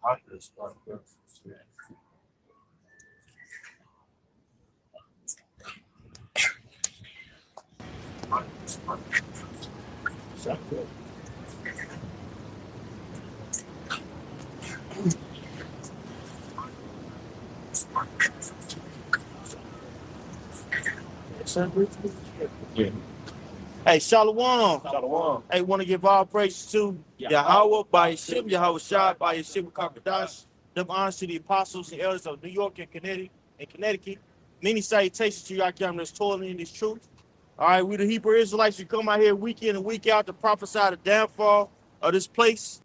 I just start breakfast. Yeah. Hey, Shalom. Shalom. Hey, want to give all praise to Yahweh by Yeshua, Yahweh Shai by Yeshua Kakadash. Them honors to the apostles and elders of New York and Connecticut. Many salutations to Yakim that's toiling in this truth. All right, we the Hebrew Israelites, we come out here week in and week out to prophesy the downfall of this place,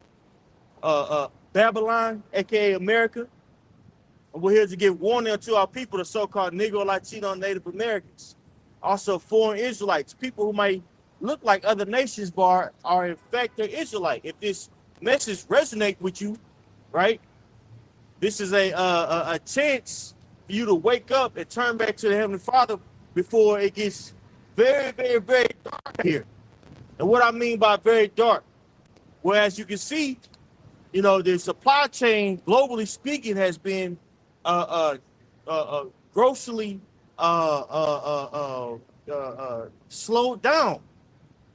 Babylon, aka America. And we're here to give warning to our people, the so-called Negro, Latino, and Native Americans. Also, foreign Israelites, people who might look like other nations, but are in fact they're Israelite. If this message resonate with you, right, this is a chance for you to wake up and turn back to the Heavenly Father before it gets very, very, very dark here. And what I mean by very dark, well, as you can see, you know, the supply chain, globally speaking, has been grossly slowed down,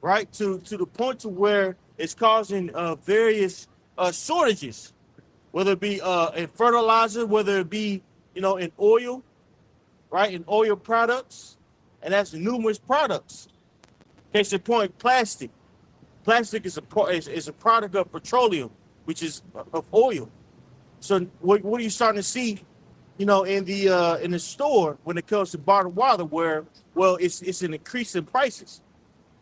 right? To the point to where it's causing various shortages, whether it be in fertilizer, whether it be, you know, in oil, right? In oil products, and that's numerous products. Case in point, plastic. Plastic is a product of petroleum, which is of oil. So what are you starting to see, you know, in the store when it comes to bottled water, where, well, it's an increase in prices,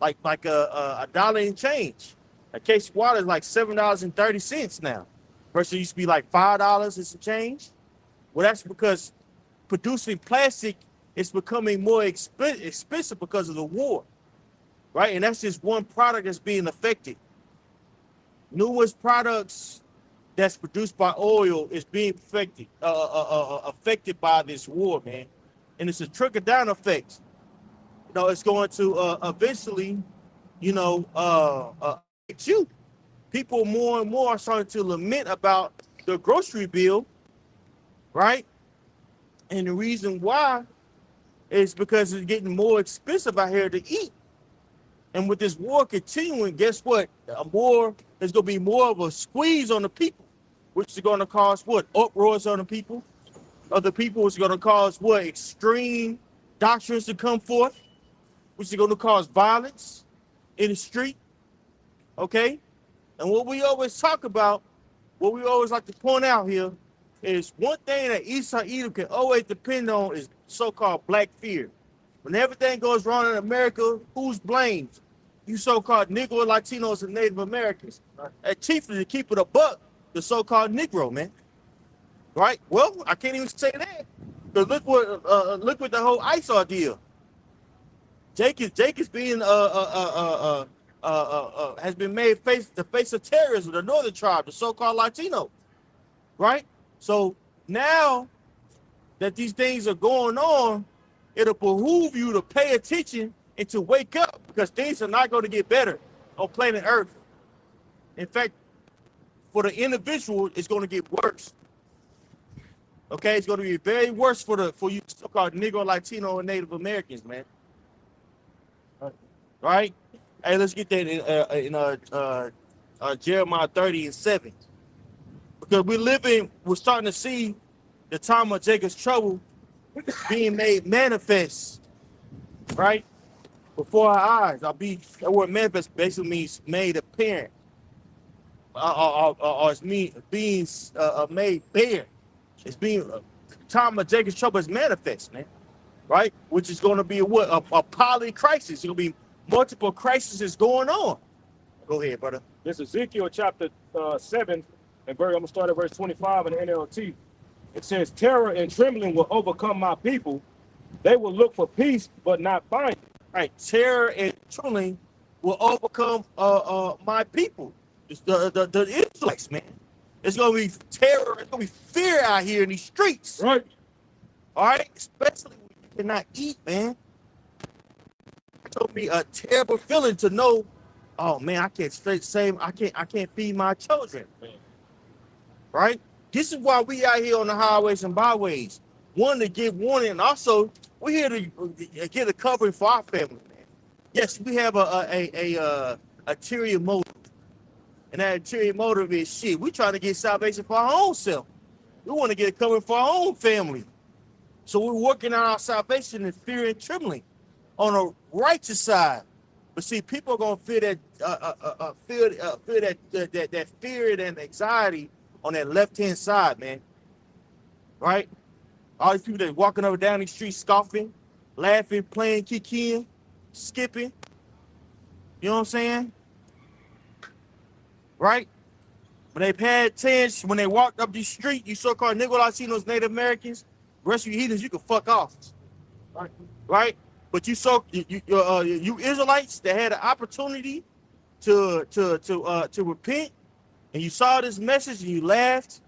like a dollar and change. A case of water is like $7.30 now, versus it used to be like $5 and some change. Well, that's because producing plastic is becoming more expensive because of the war, right? And that's just one product that's being affected. Numerous products that's produced by oil is being affected by this war, man. And it's a trickle down effect. You know, it's going to eventually, you know, affect you. People more and more are starting to lament about the grocery bill, right? And the reason why is because it's getting more expensive out here to eat. And with this war continuing, guess what? There's going to be more of a squeeze on the people, which is going to cause what? Uproars on the people. Other people is going to cause what? Extreme doctrines to come forth, which is going to cause violence in the street. Okay? And what we always talk about, what we always like to point out here, is one thing that Esau Edom can always depend on is so-called black fear. When everything goes wrong in America, who's blamed? You so-called Negro, Latinos, and Native Americans. And chiefly, to keep it a buck, the so-called Negro, man. Right? Well, I can't even say that. Because look what the whole ICE ordeal. Jake is being has been made the face of terrorism, the Northern tribe, the so-called Latino. Right? So now that these things are going on, it'll behoove you to pay attention and to wake up, because things are not going to get better on planet Earth. In fact, for the individual, it's going to get worse. Okay, it's going to be very worse for you so-called Negro, Latino, and Native Americans, man. Right? Hey, let's get that in Jeremiah 30:7. Because we're starting to see the time of Jacob's trouble being made manifest, right? Before our eyes. That word manifest basically means made apparent. Or it's being made bare. It's being time of Jacob's trouble is manifest, man. Right? Which is going to be a poly crisis. It's going to be multiple crises going on. Go ahead, brother. This is Ezekiel chapter 7, and I'm going to start at verse 25 in the NLT. It says, terror and trembling will overcome my people. They will look for peace, but not find it. Right, terror and trembling will overcome my people. It's the Israelites, man. It's gonna be terror. It's gonna be fear out here in these streets. Right. All right, especially when you cannot eat, man. It told me a terrible feeling to know, oh man, I can't feed my children. Man. Right? This is why we out here on the highways and byways. One, to give warning, and also we're here to get a covering for our family, man. Yes, we have a ulterior motive, and that ulterior motive is shit. We're trying to get salvation for our own self. We want to get a covering for our own family. So we're working on our salvation in fear and trembling on a righteous side. But see, people are gonna feel that that fear and anxiety on that left-hand side, man. Right? All these people that walking over down the street scoffing, laughing, playing, kikiing, skipping. You know what I'm saying? Right? When they paid attention, when they walked up the street, you so-called Negro Latinos, Native Americans, rest of you heathens, you can fuck off. Right? But you Israelites that had an opportunity to repent, and you saw this message and you laughed,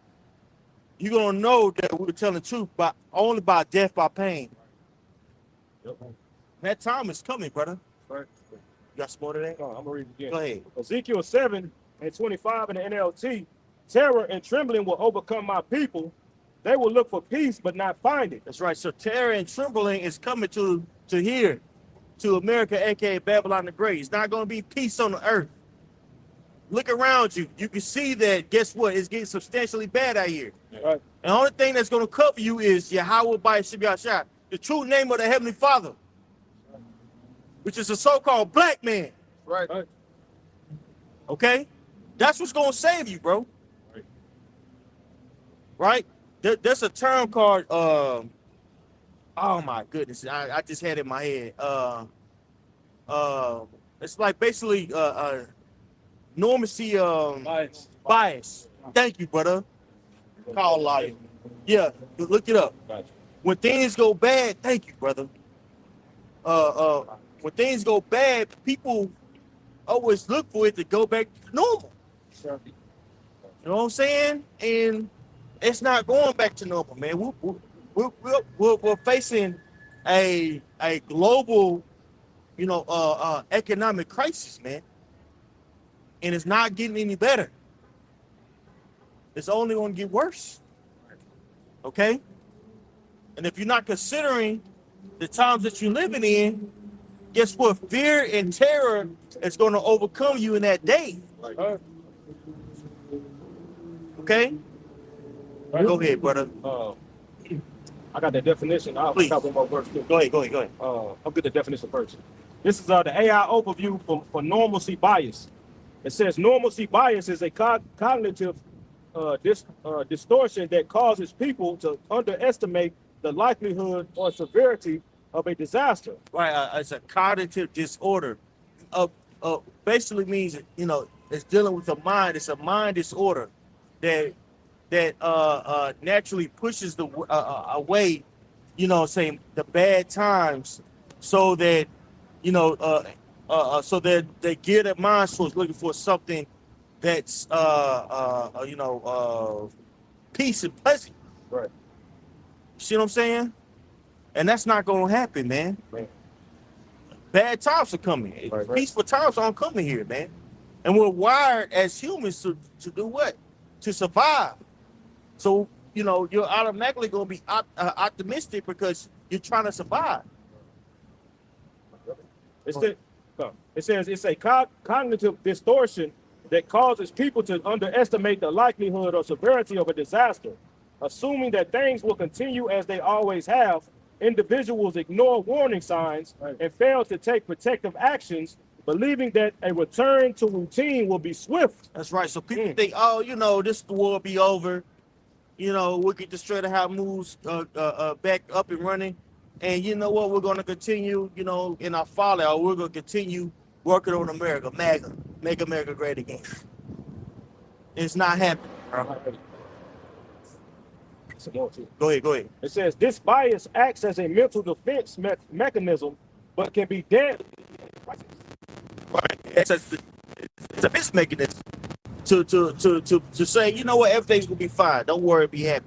you're gonna know that we were telling the truth only by death by pain. Yep. That time is coming, brother. Right. You got some more to that? No, I'm gonna read it again. Go ahead. Ezekiel 7:25 in the NLT. Terror and trembling will overcome my people. They will look for peace, but not find it. That's right. So terror and trembling is coming to here, to America, aka Babylon the Great. It's not going to be peace on the earth. Look around you. You can see that, guess what? It's getting substantially bad out here. Right. And the only thing that's going to cover you is Yahweh by Shah, the true name of the Heavenly Father, which is a so-called black man. Right. Okay? That's what's going to save you, bro. Right? There's a term called, oh my goodness, I just had it in my head. It's like basically normacy bias. Thank you, brother. Call liar. Yeah, look it up. Gotcha. When things go bad, thank you, brother. When things go bad, people always look for it to go back to normal. Sure. You know what I'm saying? And it's not going back to normal, man. We're facing a global, economic crisis, man, and it's not getting any better. It's only going to get worse. Okay? And if you're not considering the times that you're living in, guess what? Fear and terror is going to overcome you in that day. Right. Okay? Right. Go ahead, brother. I got the definition. I'll Please. got one more verse too. Go ahead. I'll get the definition first. This is the AI overview for normalcy bias. It says normalcy bias is a cognitive distortion that causes people to underestimate the likelihood or severity of a disaster. Right, it's a cognitive disorder. Basically means, it's dealing with the mind. It's a mind disorder that naturally pushes away, saying the bad times, so that so that they gear their minds towards looking for something that's peace and pleasant. Right. See what I'm saying? And that's not gonna happen, man. Right. Bad times are coming. Right. Peaceful times aren't coming here, man. And we're wired as humans to do what? To survive. So, you're automatically going to be optimistic because you're trying to survive. It says it's a cognitive distortion that causes people to underestimate the likelihood or severity of a disaster. Assuming that things will continue as they always have, individuals ignore warning signs and fail to take protective actions, believing that a return to routine will be swift. That's right. So people think, this war will be over. We'll get the straight how moves back up and running. And you know what? We're going to continue, in our folly, or we're going to continue working on America, MAGA, make America great again. It's not happening. Some more too. Go ahead. It says this bias acts as a mental defense mechanism, but can be deadly. Right. It's a defense mechanism to say, everything's gonna be fine. Don't worry, be happy.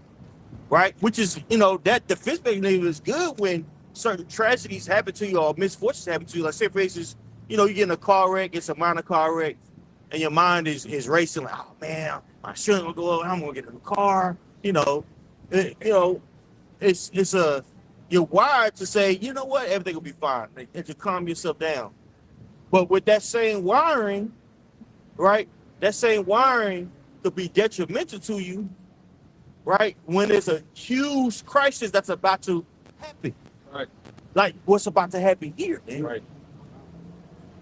Right? Which is, that defense mechanism is good when certain tragedies happen to you or misfortunes happen to you. Like, say, for instance, you get in a car wreck, it's a minor car wreck, and your mind is racing like, oh man, my insurance gonna go up, I'm gonna get in the car. You know, it's a you're wired to say, you know what, everything will be fine, and to calm yourself down. But with that same wiring, right? That same wiring could be detrimental to you, right? When there's a huge crisis that's about to happen, Right. like what's about to happen here, man. Right.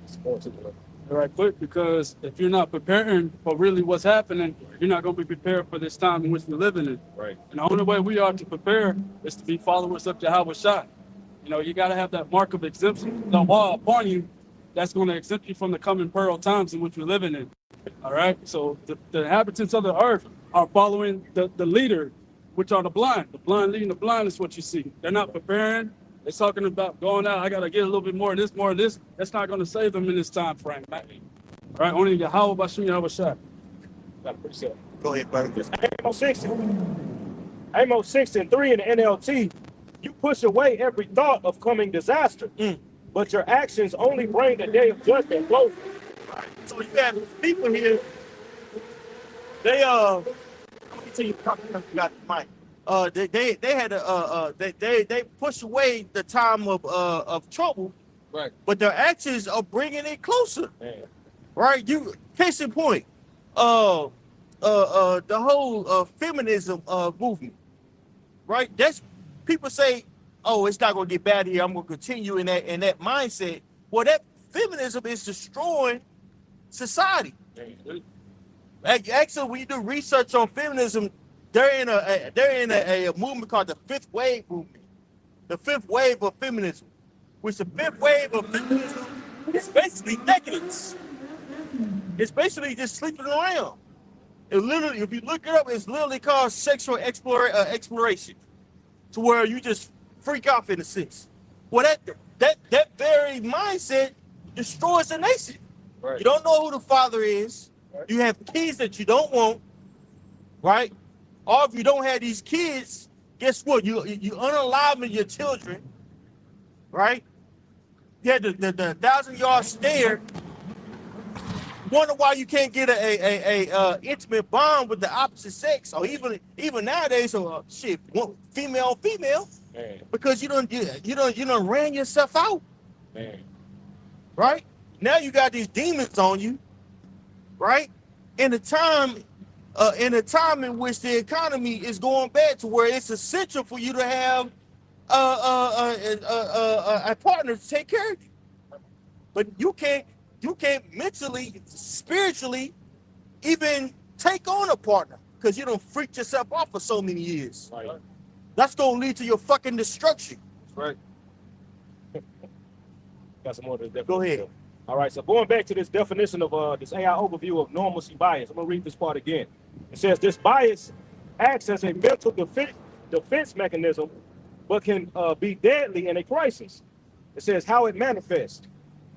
It's going to the Right quick, because if you're not preparing for really what's happening, you're not going to be prepared for this time in which we're living in. right. And the only way we are to prepare is to be followers of Jehovah Shah. You know, you got to have that mark of exemption, the law upon you, that's going to exempt you from the coming pearl times in which we're living in. All right. So the inhabitants of the earth are following the leader, which are the blind. The blind leading the blind is what you see. They're not preparing. They're talking about going out. I got to get a little bit more of this, more of this. That's not going to save them in this time frame. All right. Only Yahweh Bashim Yahweh Shah. Got it pretty simple. Go ahead, brother. Amos 6 and 3 in the NLT, you push away every thought of coming disaster, but your actions only bring the day of judgment closer. So you have people here. They let me tell you, you got the mic. They had they push away the time of trouble, Right. but their actions are bringing it closer. Man. Right? You case in point, the whole feminism movement, right? That's people say, oh, it's not gonna get bad here. I'm gonna continue in that mindset. Well, that feminism is destroying society. Man. Actually, when you do research on feminism, they're in a movement called the fifth wave movement. The fifth wave of feminism, which the fifth wave of feminism is basically decadence. It's basically just sleeping around. It literally, if you look it up, it's literally called sexual exploration, to where you just freak off in a sense. Well, that very mindset destroys a nation. Right. You don't know who the father is. Right. You have kids that you don't want, right? Or if you don't have these kids, guess what? You unaliving your children, right? You had the 1,000-yard stare. Wonder why you can't get a intimate bond with the opposite sex, or even nowadays, shit, female on female, Man. because you don't ran yourself out, Man. right? Now you got these demons on you, right? In a time in which the economy is going bad, to where it's essential for you to have a partner to take care of you, but you can't mentally, spiritually, even take on a partner because you don't freak yourself off for so many years. Right. That's gonna lead to your fucking destruction. Right. Got some more of this Go ahead. All right, so going back to this definition of this AI overview of normalcy bias, I'm gonna read this part again. It says this bias acts as a mental defense mechanism, but can be deadly in a crisis. It says how it manifests.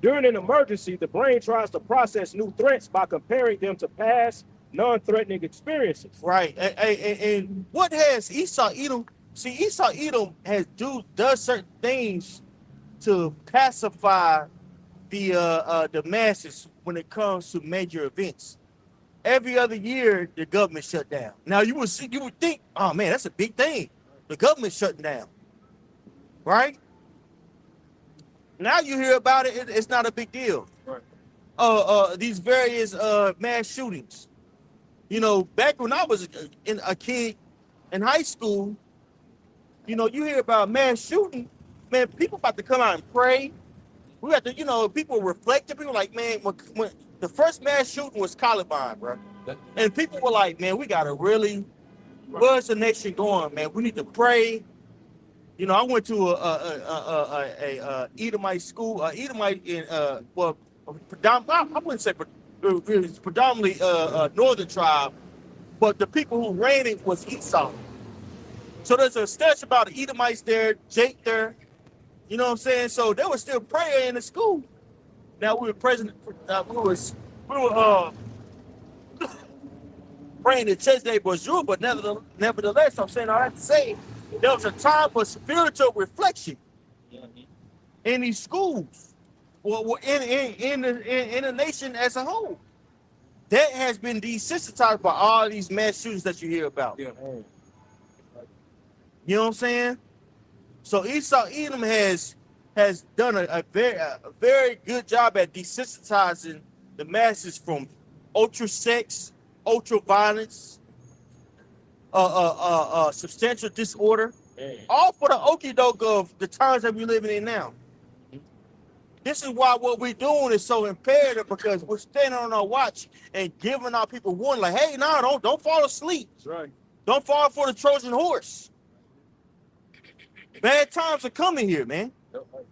During an emergency, the brain tries to process new threats by comparing them to past non-threatening experiences. Right. And what has Esau Edom? See, Esau Edom does certain things to pacify the masses when it comes to major events. Every other year, the government shut down. Now you would think, oh man, that's a big thing. The government shutting down, right? Now you hear about it, it's not a big deal. Right. These various mass shootings. You know, back when I was a kid in high school, you know, you hear about mass shooting, man, people about to come out and pray. We have to, you know, people reflecting. People like, man, when the first mass shooting was Columbine, bro. And people were like, man, we got to really, where's the nation going, man? We need to pray. You know, I went to a Edomite school, Edomite in, I wouldn't say, it was predominantly northern tribe, but the people who ran it was Esau. So there's a statue about the Edomites there, Jake there. You know what I'm saying? So there was still prayer in the school. Now we were present. We were praying the church day bonjour, but nevertheless, I'm saying all that to say there was a time for spiritual reflection in these schools, well, in the nation as a whole. That has been desensitized by all these mass shootings that you hear about. Yeah. You know what I'm saying? So Esau Edom has done a very good job at desensitizing the masses from ultra sex, ultra violence, substantial disorder, Man. all for the okie doke of the times that we're living in now. This is why what we're doing is so imperative, because we're standing on our watch and giving our people warning, like, hey, no, don't fall asleep. That's right. Don't fall for the Trojan horse. Bad times are coming here, man. Yep, right.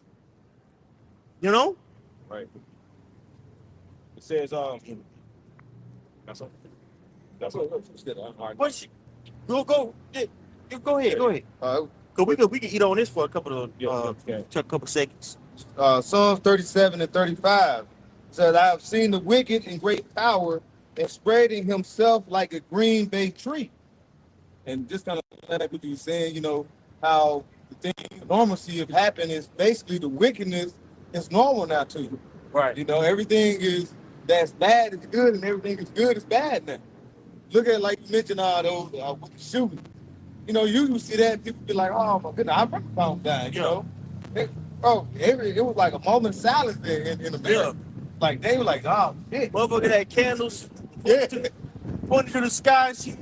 You know? Right. It says, that's all. That's all. All right. But go ahead. Cause we can eat on this for a couple of Okay. couple seconds. Psalms 37 and 35 says, I have seen the wicked in great power and spreading himself like a green bay tree. And just kind of like what you were saying, you know, how the thing, normalcy of happening is basically the wickedness is normal now to you. Right. You know, everything is that's bad is good and everything is good is bad now. Look at, like you mentioned, those with the shooting. You know, you see that, people be like, oh my goodness, I remember Valentine, you know. It was like a moment of silence there in America. Like, they were like, oh, shit. Motherfucker had candles Yeah. pointing to the sky and shit.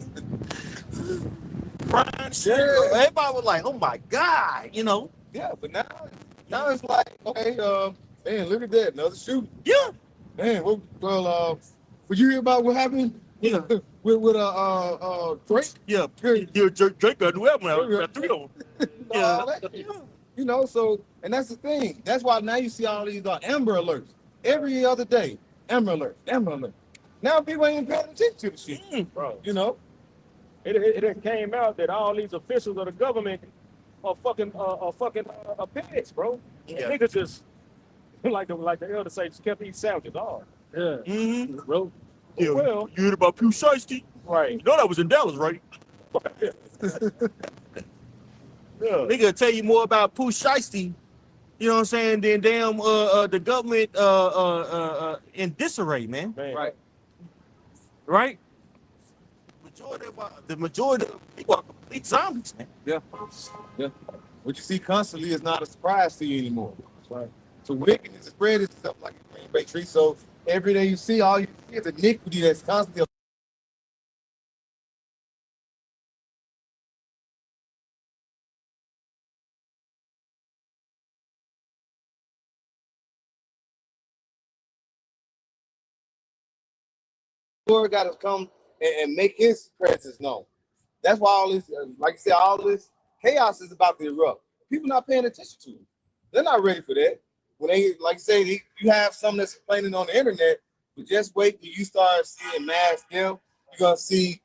Crying shit. Yeah. Everybody was like, oh my God, you know. Yeah, but now it's like, okay, man, look at that, another shooting. Yeah. Man, would you hear about what happened? Yeah. with Drake? Yeah. Drake got a new album out. Got 3 of them. All that, you know, so, and that's the thing. That's why now you see all these Amber Alerts. Every other day, Amber Alert. Now people ain't paying attention to the shit, Bro, you know? it came out that all these officials of the government are fucking pigs, bro. Yeah. Niggas just like the elder say, just kept eating sandwiches hard. Yeah, Mm-hmm. bro. Yeah. Well, You heard about Pugh Shiesty? right. You know that was in Dallas, right? Yeah. Nigga tell you more about Pooh Shiesty, you know what I'm saying, than damn the government in disarray, man. Man. Right. Right? The majority of people are complete zombies, man. Yeah. What you see constantly is not a surprise to you anymore. That's right. So wickedness is spread itself like a green bay tree. So every day you see, all you see is iniquity that's constantly. Lord got to come and make His presence known. That's why all this, like you said, all this chaos is about to erupt. People not paying attention to it. They're not ready for that. When they, like you say, you have some that's complaining on the internet, but just wait till you start seeing mass death. You're gonna see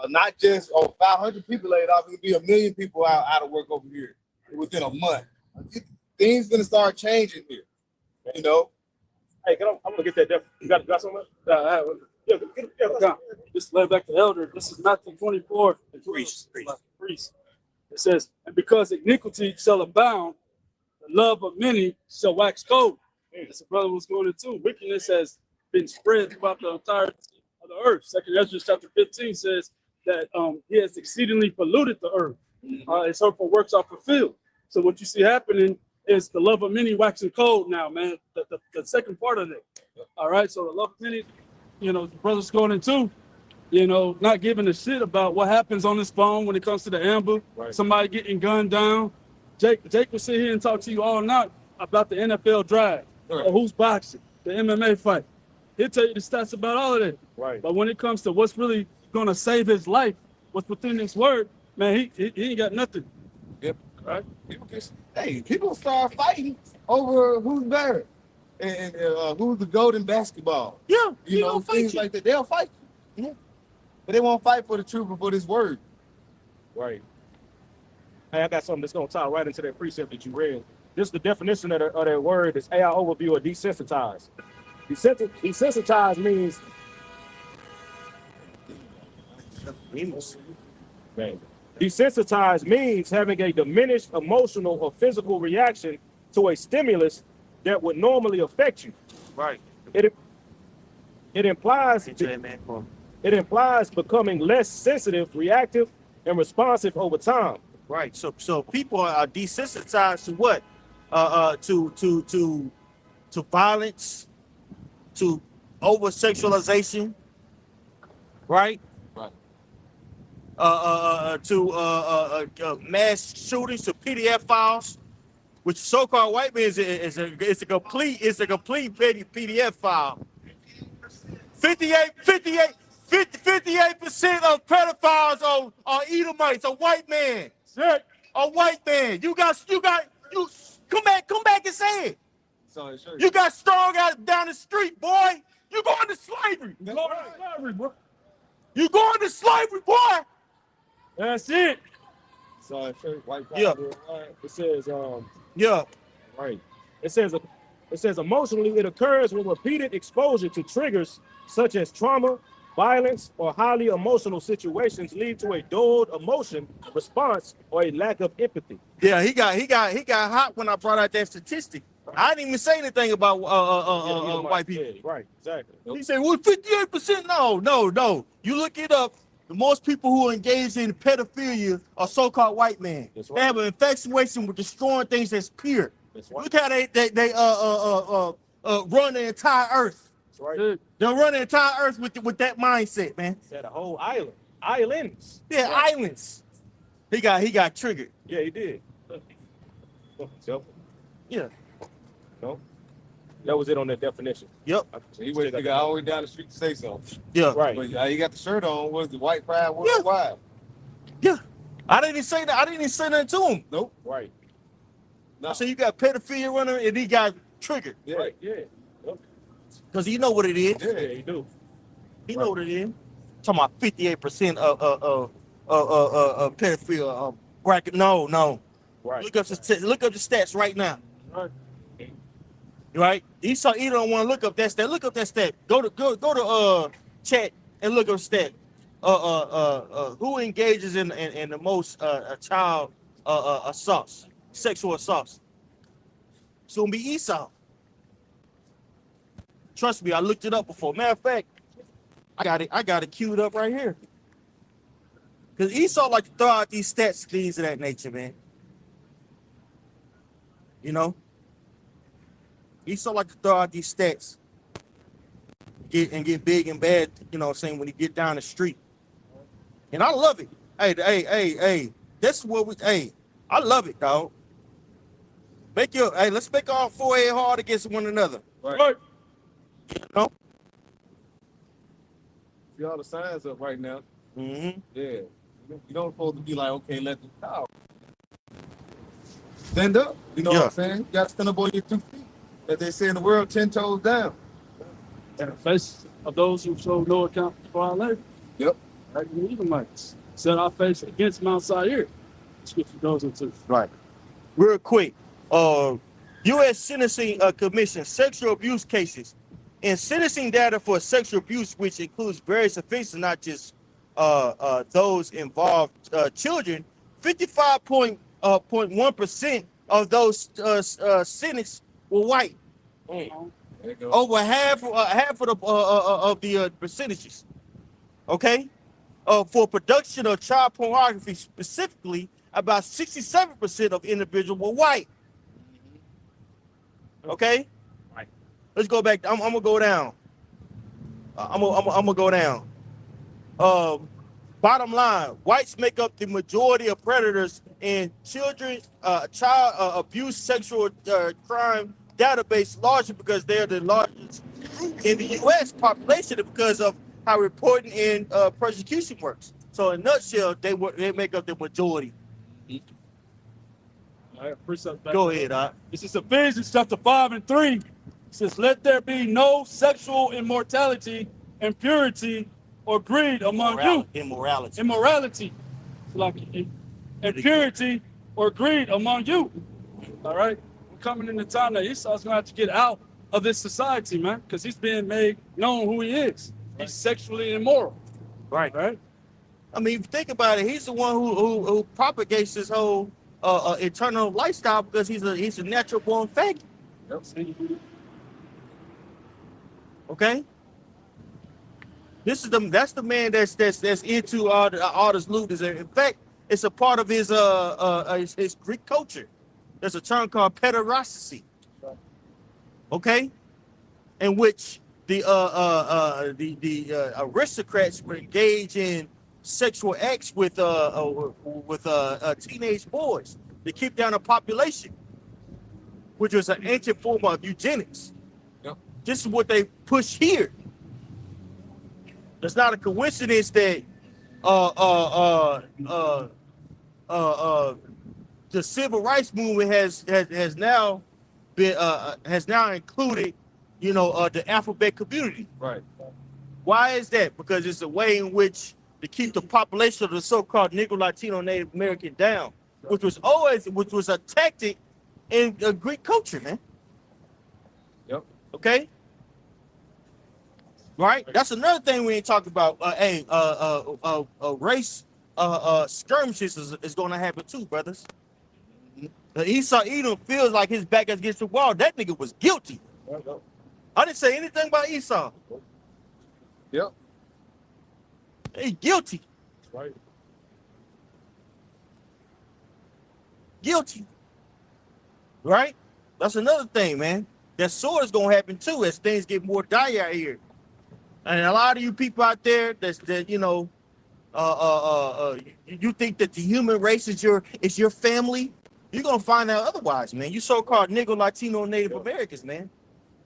not just 500 people laid off. It'll be 1 million people out of work over here within a month. Things gonna start changing here. You know. Hey, I'm gonna get that. You got something? Yeah, Come. Just lay back the elder. This is Matthew 24. Priest. It says, and because iniquity shall abound, the love of many shall wax cold. As the brother was going into, wickedness has been spread throughout the entirety of the earth. 2 Ezra chapter 15 says that he has exceedingly polluted the earth. His hurtful works are fulfilled. So what you see happening is the love of many waxing cold now, man. The second part of it. All right, so the love of many, you know, the brothers going into, you know, not giving a shit about what happens on this phone when it comes to the Amber, Right. somebody getting gunned down. Jake will sit here and talk to you all night about the NFL draft, Right. or who's boxing, the MMA fight. He'll tell you the stats about all of that. Right. But when it comes to what's really going to save his life, what's within this word, man, he ain't got nothing. Yep. Right. People start fighting over who's better and who's the GOAT in basketball. Yeah. You know, things like that. They'll fight. Yeah. But they won't fight for the truth and for this word. Right. Hey, I got something that's gonna tie right into that precept that you read. This is the definition of that word. Is AI overview or desensitized. Desensitized means man. Desensitized means having a diminished emotional or physical reaction to a stimulus that would normally affect you. Right. It implies Get to that man for it implies becoming less sensitive, reactive, and responsive over time. Right. So people are desensitized to what? To violence, to over sexualization, right? Right. To mass shootings, to PDF files, which so-called white man is a complete PDF file. 58% of pedophiles are Edomites, a white man. A white man. You come back and say it. So sure. You got strong out down the street, boy. You going to slavery. That's right. You going to slavery, boy. That's it. So sure. White Yeah. It says, Yeah. right. It says emotionally, it occurs when repeated exposure to triggers such as trauma, violence, or highly emotional situations lead to a dulled emotion response or a lack of empathy. Yeah, he got hot when I brought out that statistic. I didn't even say anything about white people. Yeah, right, exactly. He said, well, 58%. No. You look it up. The most people who are engaged in pedophilia are so-called white men. That's They right. have an infatuation with destroying things that's pure. That's right. Look how they run the entire earth. That's right. Dude, They'll run the entire earth with that mindset, man. Said a whole islands. Yeah, Right. islands. He got triggered. Yeah, he did. Yep. Yeah. No, that was it on that definition. Yep. So he went to go all the way down the street to say something. Yeah. Right. But he got the shirt on. Was the white pride worldwide? Yeah. I didn't even say that. I didn't even say that to him. Nope. Right. No. So you got pedophilia running and he got triggered. Yeah. Right. Yeah. Yep. Because you know what it is. Yeah, he do. He know what it is. Talking about 58% of pedophilia bracket. No. Right. Look up the stats right now. Right. Right? You don't want to look up that stat. Look up that stat. Go to chat and look up stat. Who engages in the most child assaults, sexual assaults? It's gonna be Esau. Trust me, I looked it up before. Matter of fact, I got it queued up right here. Because Esau like to throw out these stats, things of that nature, man. You know? Esau like to throw out these stats. Get big and bad, you know what I'm saying, when he get down the street. And I love it. Hey, that's what I love it, dog. Let's make our forehead hard against one another. Right. You know? See all the signs up right now. Mm-hmm. Yeah. You don't supposed to be like, okay, let them talk. Stand up. You know Yeah. what I'm saying? You got to stand up on your 2 feet. As they say in the world, 10 toes down. in the face of those who show no account for our labor. Yep. Like the Edomites set our face against Mount Seir. Scripture goes into. Right. Real quick. U.S. Sentencing Commission sexual abuse cases and sentencing data for sexual abuse, which includes various offenses, not just those involved children. 55.1% of those sentenced were white. There you go. Over half of the percentages. Okay, for production of child pornography specifically, about 67% of individuals were white. Okay, Right. Let's go back. I'm gonna go down. I'm gonna go down. Bottom line: whites make up the majority of predators in child abuse, sexual crime database, largely because they're the largest group in the U.S. population and because of how reporting and prosecution works. So, in a nutshell, they make up the majority. All right, precept back. Go ahead, Doc. This is Ephesians chapter 5 and 3. It says, let there be no sexual immortality, impurity, or greed among you. Immorality. Immorality. It's like impurity or greed among you. All right? We're coming in the time that Esau's going to have to get out of this society, man, because he's being made known who he is. He's sexually immoral. Right. Right? I mean, if you think about it, he's the one who propagates this whole eternal lifestyle because he's a natural born faggot. Okay, that's the man that's into all this loot. In fact, It's a part of his Greek culture. There's a term called pederasty, okay, in which the aristocrats were engaged in sexual acts with teenage boys to keep down the population, which was an ancient form of eugenics. Yep. This is what they push here. It's not a coincidence that the civil rights movement has now included, the alphabet community. Right. Why is that? Because it's a way in which to keep the population of the so-called Negro, Latino, Native American down, which was a tactic in Greek culture, man. Yep. Okay. Right. That's another thing we ain't talking about. Race skirmishes is going to happen too, brothers. Esau Edom feels like his back is against the wall. That nigga was guilty. Yep. I didn't say anything about Esau. Yep. He guilty. Right. Guilty. Right? That's another thing, man. That sword is gonna happen too as things get more dire out here. And a lot of you people out there that you think that the human race is your family, you're gonna find out otherwise, man. You so-called Negro, Latino, Native Americans, man.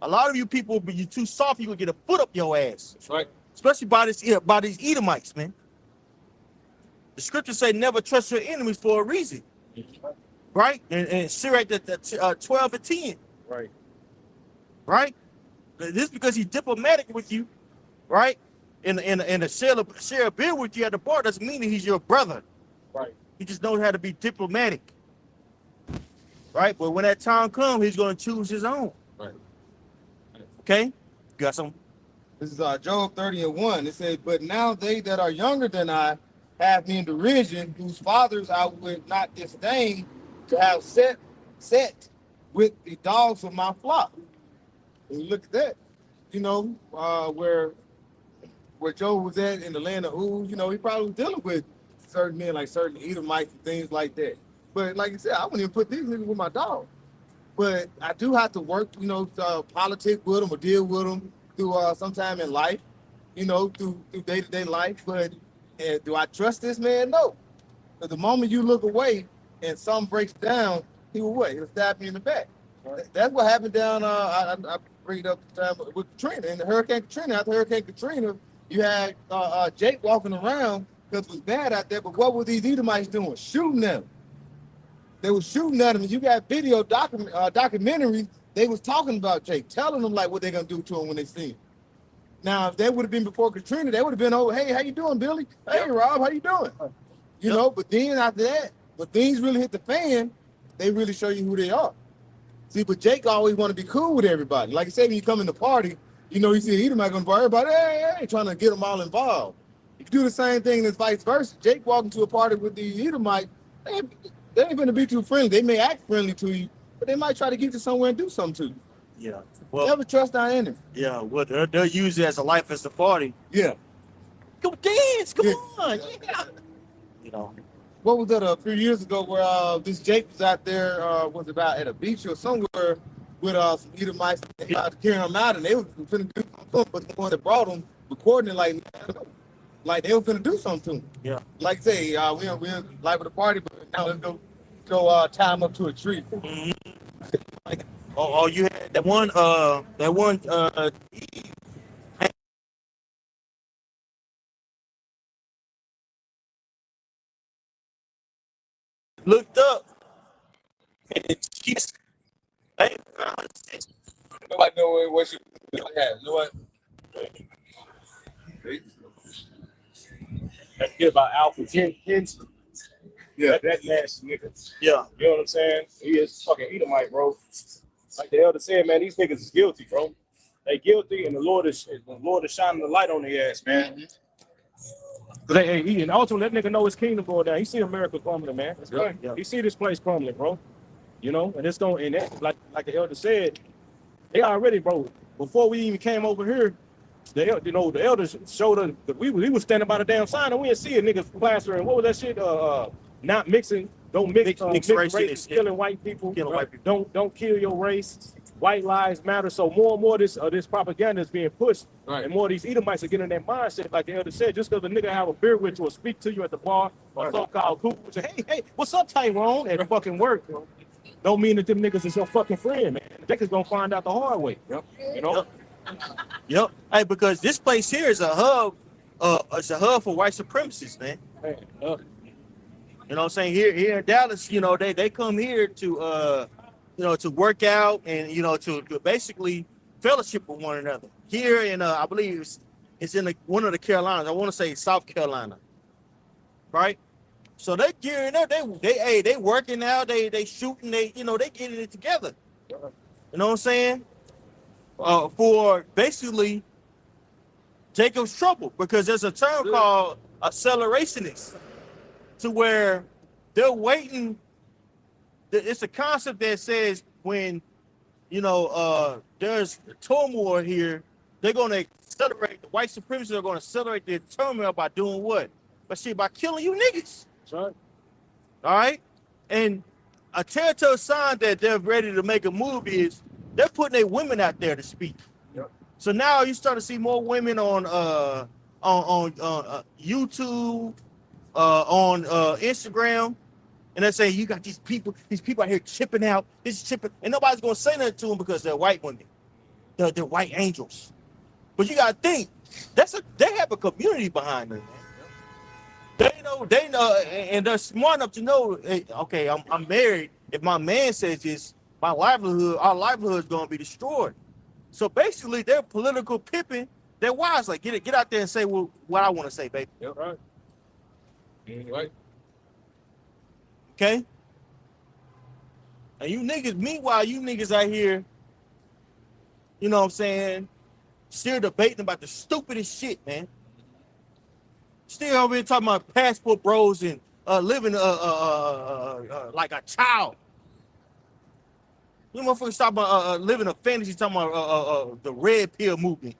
A lot of you people, but you too soft, you gonna get a foot up your ass. That's right. Especially by these Edomites, man. The scriptures say never trust your enemies for a reason. Right? And Sirach 12 and 10. Right. Right? This is because he's diplomatic with you, right? And share a beer with you at the bar doesn't mean that he's your brother. Right. He just knows how to be diplomatic. Right? But when that time comes, he's going to choose his own. Right. Okay? You got some? This is Job 30 and 1. It says, but now they that are younger than I have me in derision, whose fathers I would not disdain to have set with the dogs of my flock. And you look at that, where Job was at in the land of Uz, he probably was dealing with certain men, like certain Edomites and things like that. But like I said, I wouldn't even put these niggas with my dog. But I do have to work, politic with them or deal with them through sometime in life, through day-to-day life. But do I trust this man? No. But the moment you look away and something breaks down, he will what? He'll stab me in the back. Right. That's what happened down, I bring it up the time with Katrina. And Hurricane Katrina, after Hurricane Katrina, you had Jake walking around because it was bad out there. But what were these Edomites doing? Shooting them. They were shooting at him. And you got video documentaries. They was talking about Jake, telling them like what they're gonna do to him when they see him. Now, if they would have been before Katrina, they would have been, oh, hey, how you doing, Billy? Hey, Rob, how you doing? But then after that, when things really hit the fan, they really show you who they are. See, but Jake always want to be cool with everybody. Like I said, when you come in the party, you see Edomite going to everybody, hey, trying to get them all involved. If you do the same thing, it's vice versa. Jake walking to a party with the Edomite, they ain't going to be too friendly. They may act friendly to you, but they might try to get you somewhere and do something to you. Yeah. Well, never trust our enemy. Yeah, well, they'll use it as a life as the party. Yeah. Go dance, come on. Yeah. What was that a few years ago where this Jake was out there, was about at a beach or somewhere with some Edomites carrying them out, and they were finna do something, but the one that brought them recording it like they were finna do something to him. Yeah. Like say, we're live at the party, but now let's go tie him up to a tree. Mm-hmm. Oh, you had that one looked up and she's Nobody know what she had. You know what? That kid about Alpha Kinston. Yeah. That nasty nigga. Yeah. You know what I'm saying? He is fucking Edomite, bro. Like the elder said, man, these niggas is guilty, bro. They guilty, and the Lord is shining the light on their ass, man. And also let nigga know his kingdom going down. He see America crumbling, man. That's right. Yeah. He see this place crumbling, bro. And it's going, and that, like the elder said, they already, bro. Before we even came over here, the elders showed us that we was standing by the damn sign and we didn't see a nigga plastering. What was that shit? not mixing. Don't mix, Mix mix race races, and- killing white people. Killing white people. Don't kill your race. White lives matter. So more and more this propaganda is being pushed, Right. and more of these Edomites are getting in that mindset. Like the elder said, just because a nigga have a beer with you or speak to you at the bar or so-called cool, say, hey, what's up, Tyrone? At fucking work, don't mean that them niggas is your fucking friend, man. They just gonna find out the hard way. You know. Yep. Hey, because this place here is a hub. It's a hub for white supremacists, man. Man, You know what I'm saying? Here in Dallas, you know, they come here to you know, to work out and you know to basically fellowship with one another. Here in I believe it's in one of the Carolinas. I want to say South Carolina. Right? So they gearing up, they working out, they shooting, they getting it together. You know what I'm saying? For basically Jacob's trouble, because there's a term called accelerationist, to where they're waiting. It's a concept that says when there's turmoil here, they're gonna accelerate. The white supremacists are gonna accelerate their turmoil by doing what? By killing you niggas. that's right. All right, and a telltale sign that they're ready to make a move is they're putting their women out there to speak. Yep. So now you start to see more women on YouTube, on Instagram, and they're saying you got these people out here chipping out, and nobody's gonna say nothing to them because they're white women, they're white angels. But you gotta think they have a community behind them, man. They know, and they're smart enough to know. Hey, okay, I'm married. If my man says this, our livelihood is gonna be destroyed. So basically, they're political pimping. They're wise. Like get out there and say what I want to say, baby. Yep. Right. Right. Okay. And you niggas, meanwhile, you niggas out here, you know what I'm saying, still debating about the stupidest shit, man. Still over here talking about passport bros and living like a child. You motherfuckers talking about living a fantasy, talking about the red pill movement.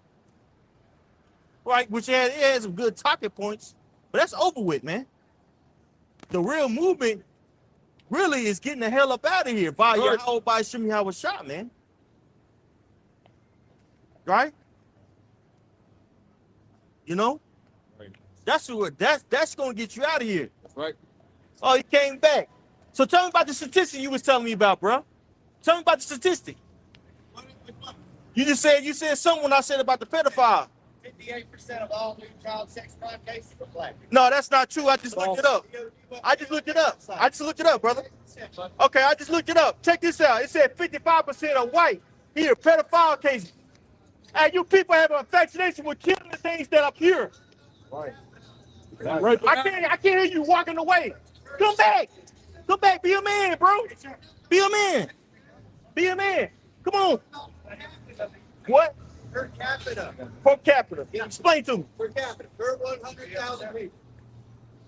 Right, which it has some good talking points, but that's over with, man. The real movement really is getting the hell up out of here by Yahweh, by Shem Yahweh Shah, man. Right? You know? Right. That's gonna get you out of here. That's right. Oh, he came back. So tell me about the statistic you was telling me about, bro. Tell me about the statistic. You said something when I said about the pedophile. 58% of all new child sex crime cases are black. No, that's not true. I just looked it up. I just looked it up, brother. Okay, I just looked it up. Check this out. It said 55% are white. Here, pedophile cases. And you people have an fascination with killing the things that are pure. Right. Right. I can't hear you walking away. Come back. Come back. Be a man, bro. Be a man. Be a man. Come on. What? Per capita. Per capita. Explain to me. Per capita. Per 100,000 people.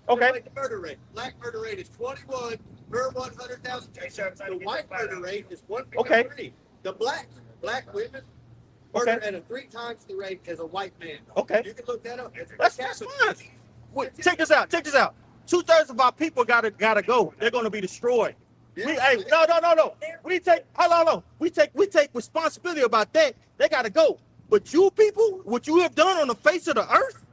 Okay. Like the murder rate. Black murder rate is 21 per 100,000 people. The white murder rate is 1.3. Okay. The black women murder at a 3 times the rate as a white man. Okay. You can look that up. It's per That's capita. fine. Wait, check this out. 2/3 of our people gotta go. They're gonna be destroyed. No. We take responsibility about that. They gotta go. But you people, what you have done on the face of the earth,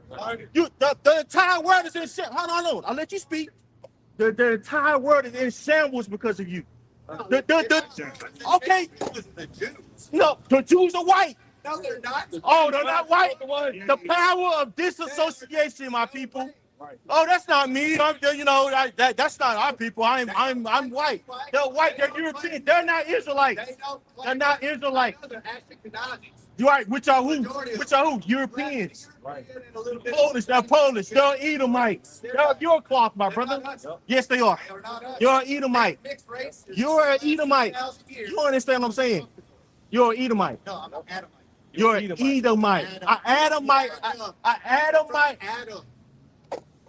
the entire world is in shambles. Hold on. I'll let you speak. The entire world is in shambles because of you. Okay. The Jews. No, the Jews are white. No, they're not. Oh, they're not white. The power of disassociation, my people. Oh, that's not me. That's not our people. I'm white. They're white. They're European. They're not Israelites. They don't claim They're not Israelites. They're Ashkenazis. You right? Which are who? Europeans. Right. And a little bit Polish. They're Polish. They're Edomites. They're your cloth, my brother. Yes, they are. They're not us. You're an Edomite. Mixed race. You're an Edomite. You understand what I'm saying? You're an Edomite. No, I'm an Adamite. You're an Edomite. An Adamite. An Adamite. Adam.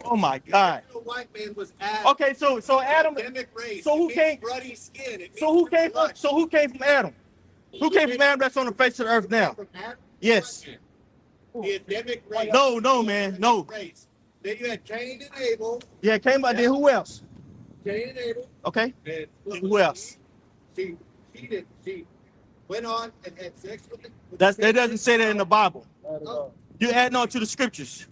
Oh my God. The white man was Adam. Okay, so Adam. Endemic race. So who It came? means ruddy skin. It So means who came from? blood. So who came from Adam? Who came from Adam? That's on the face of the earth now. From Adam? Yes. The endemic race. No, man, no. Race. Then you had Cain and Abel. Yeah, came by. Then who else? Cain and Abel. Okay. And Who else? She went on and had sex with it. That doesn't say that in the Bible. You're adding on to the scriptures.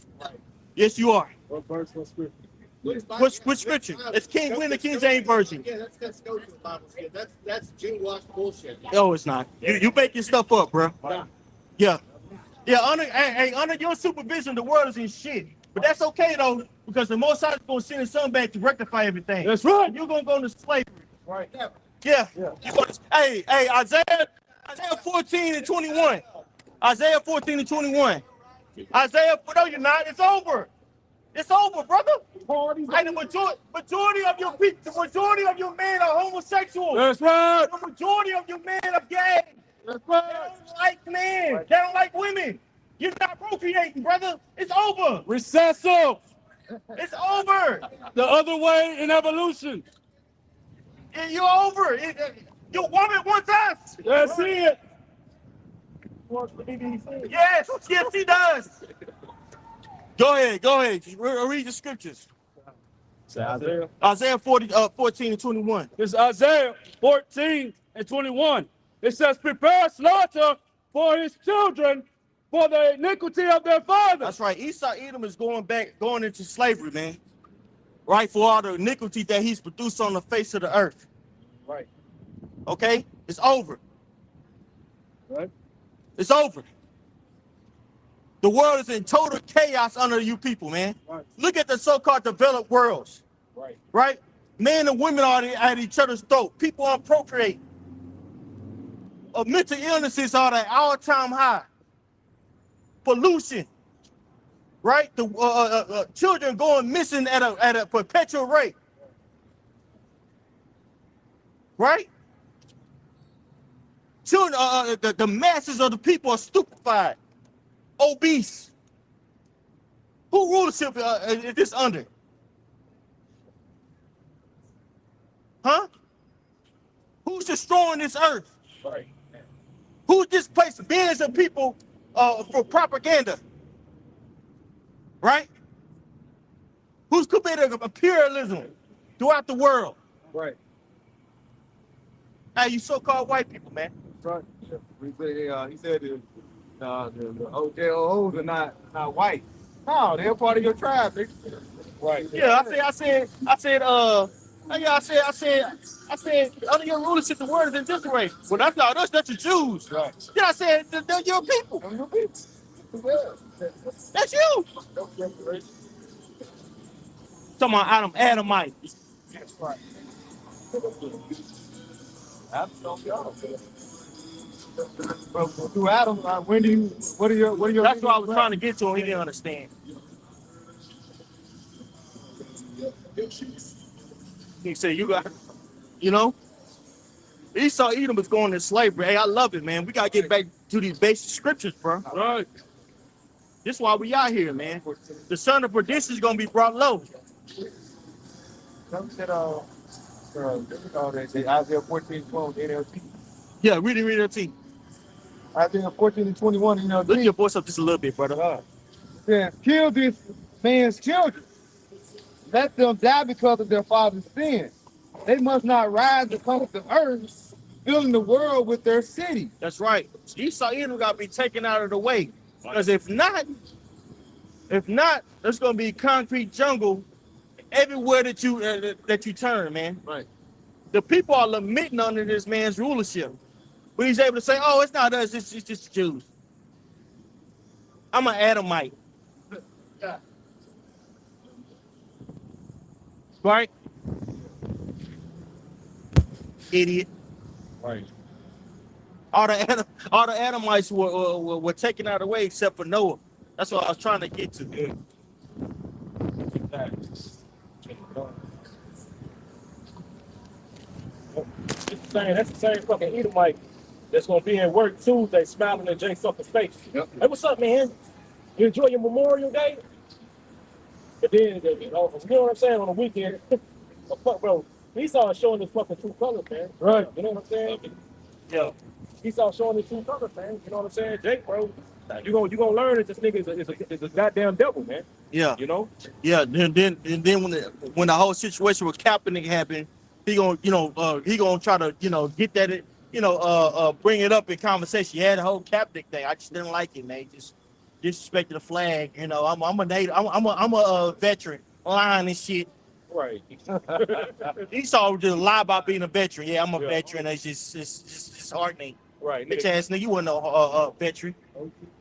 Yes, you are. What verse, what scripture? Which scripture? It's King William, the King James Version. Yeah, that's go to the Bible. Yeah, that's Jew wash bullshit. No, it's not. You making stuff up, bro. Yeah. Yeah, under your supervision, the world is in shit. But that's okay though, because the Most High is gonna send his son back to rectify everything. That's right. You're gonna go into slavery. Right. Yeah. Yeah. Hey, Isaiah 14 and 21. Isaiah 14 and 21. No, you're not. It's over. It's over, brother. Hey, the majority of your people, the majority of your men are homosexuals. That's right. The majority of your men are gay. That's They don't like men. They don't like women. You're not procreating, brother. It's over. Recessive. It's over. The other way in evolution. You're over. Your woman wants us. That's it. Yes, she does. Go ahead. Read the scriptures. Isaiah 14 and 21. It's Isaiah 14 and 21. It says, prepare slaughter for his children for the iniquity of their fathers. That's right. Esau Edom is going into slavery, man. Right, for all the iniquity that he's produced on the face of the earth. Right. Okay? It's over. Right. It's over. The world is in total chaos under you people, man. Right. Look at the so-called developed worlds. Right. Right? Men and women are at each other's throat. People are procreating. Mental illnesses are at all-time high. Pollution. Right? The children going missing at a perpetual rate. Right? Children, the masses of the people are stupefied, obese. Who rulership is this under? Huh? Who's destroying this earth? Right. Who displaced billions of people for propaganda? Right? Who's committed imperialism throughout the world? Right. Hey, you so-called white people, man. Right. He said the OJOs are not white. No, they're part of your tribe. Right. Yeah, I said, under your rulership, the world is in disarray. Well, that's not us, that's the Jews. Right. Yeah, I said, they're your people. Them your people. That's you. Talking about Adamite. Right. But through Adam, what are your? That's what I was trying to get to him. He didn't understand. He said, Esau Edom was going to slavery. Hey, I love it, man. We got to get back to these basic scriptures, bro. Right. This is why we out here, man. The son of perdition is going to be brought low. Some said, Isaiah 14:12 NLT. Yeah, read it, T. Isaiah 14 and 21 NLT. Lift your voice up just a little bit, brother. Says, kill this man's children. Let them die because of their father's sin. They must not rise upon the earth, filling the world with their city. That's right. Esau Edom got to be taken out of the way. Because if not, there's going to be concrete jungle everywhere that you turn, man. Right. The people are lamenting under this man's rulership. But he's able to say, oh, it's not us, it's just the Jews. I'm an Adamite. Right? Idiot. Right. All the Adamites were taken out of the way except for Noah. That's what I was trying to get to. Yeah. That's the same fucking Edomite that's gonna be at work Tuesday smiling in Jay Sucker's face. Yep. Hey, what's up, man? You enjoy your Memorial Day? But then, you know what I'm saying, on the weekend, but fuck, bro, Esau is showing his fucking true colors, man. Right. You know what I'm saying? Yeah. Esau showing his true colors, man. You know what I'm saying? Jake, bro, you gonna learn that this nigga is a goddamn devil, man. Yeah, You know? yeah. Then when the whole situation with Kaepernick happened, he gonna try to get that bring it up in conversation. Yeah, the whole Kaepernick thing. I just didn't like it, man. Just disrespected the flag. You know, I'm a native. I'm a veteran, lying and shit. Right. Esau just lie about being a veteran. Yeah, I'm a Yeah. veteran. It's just disheartening. Right. Bitch Nigga, ass nigga, you wasn't no veteran.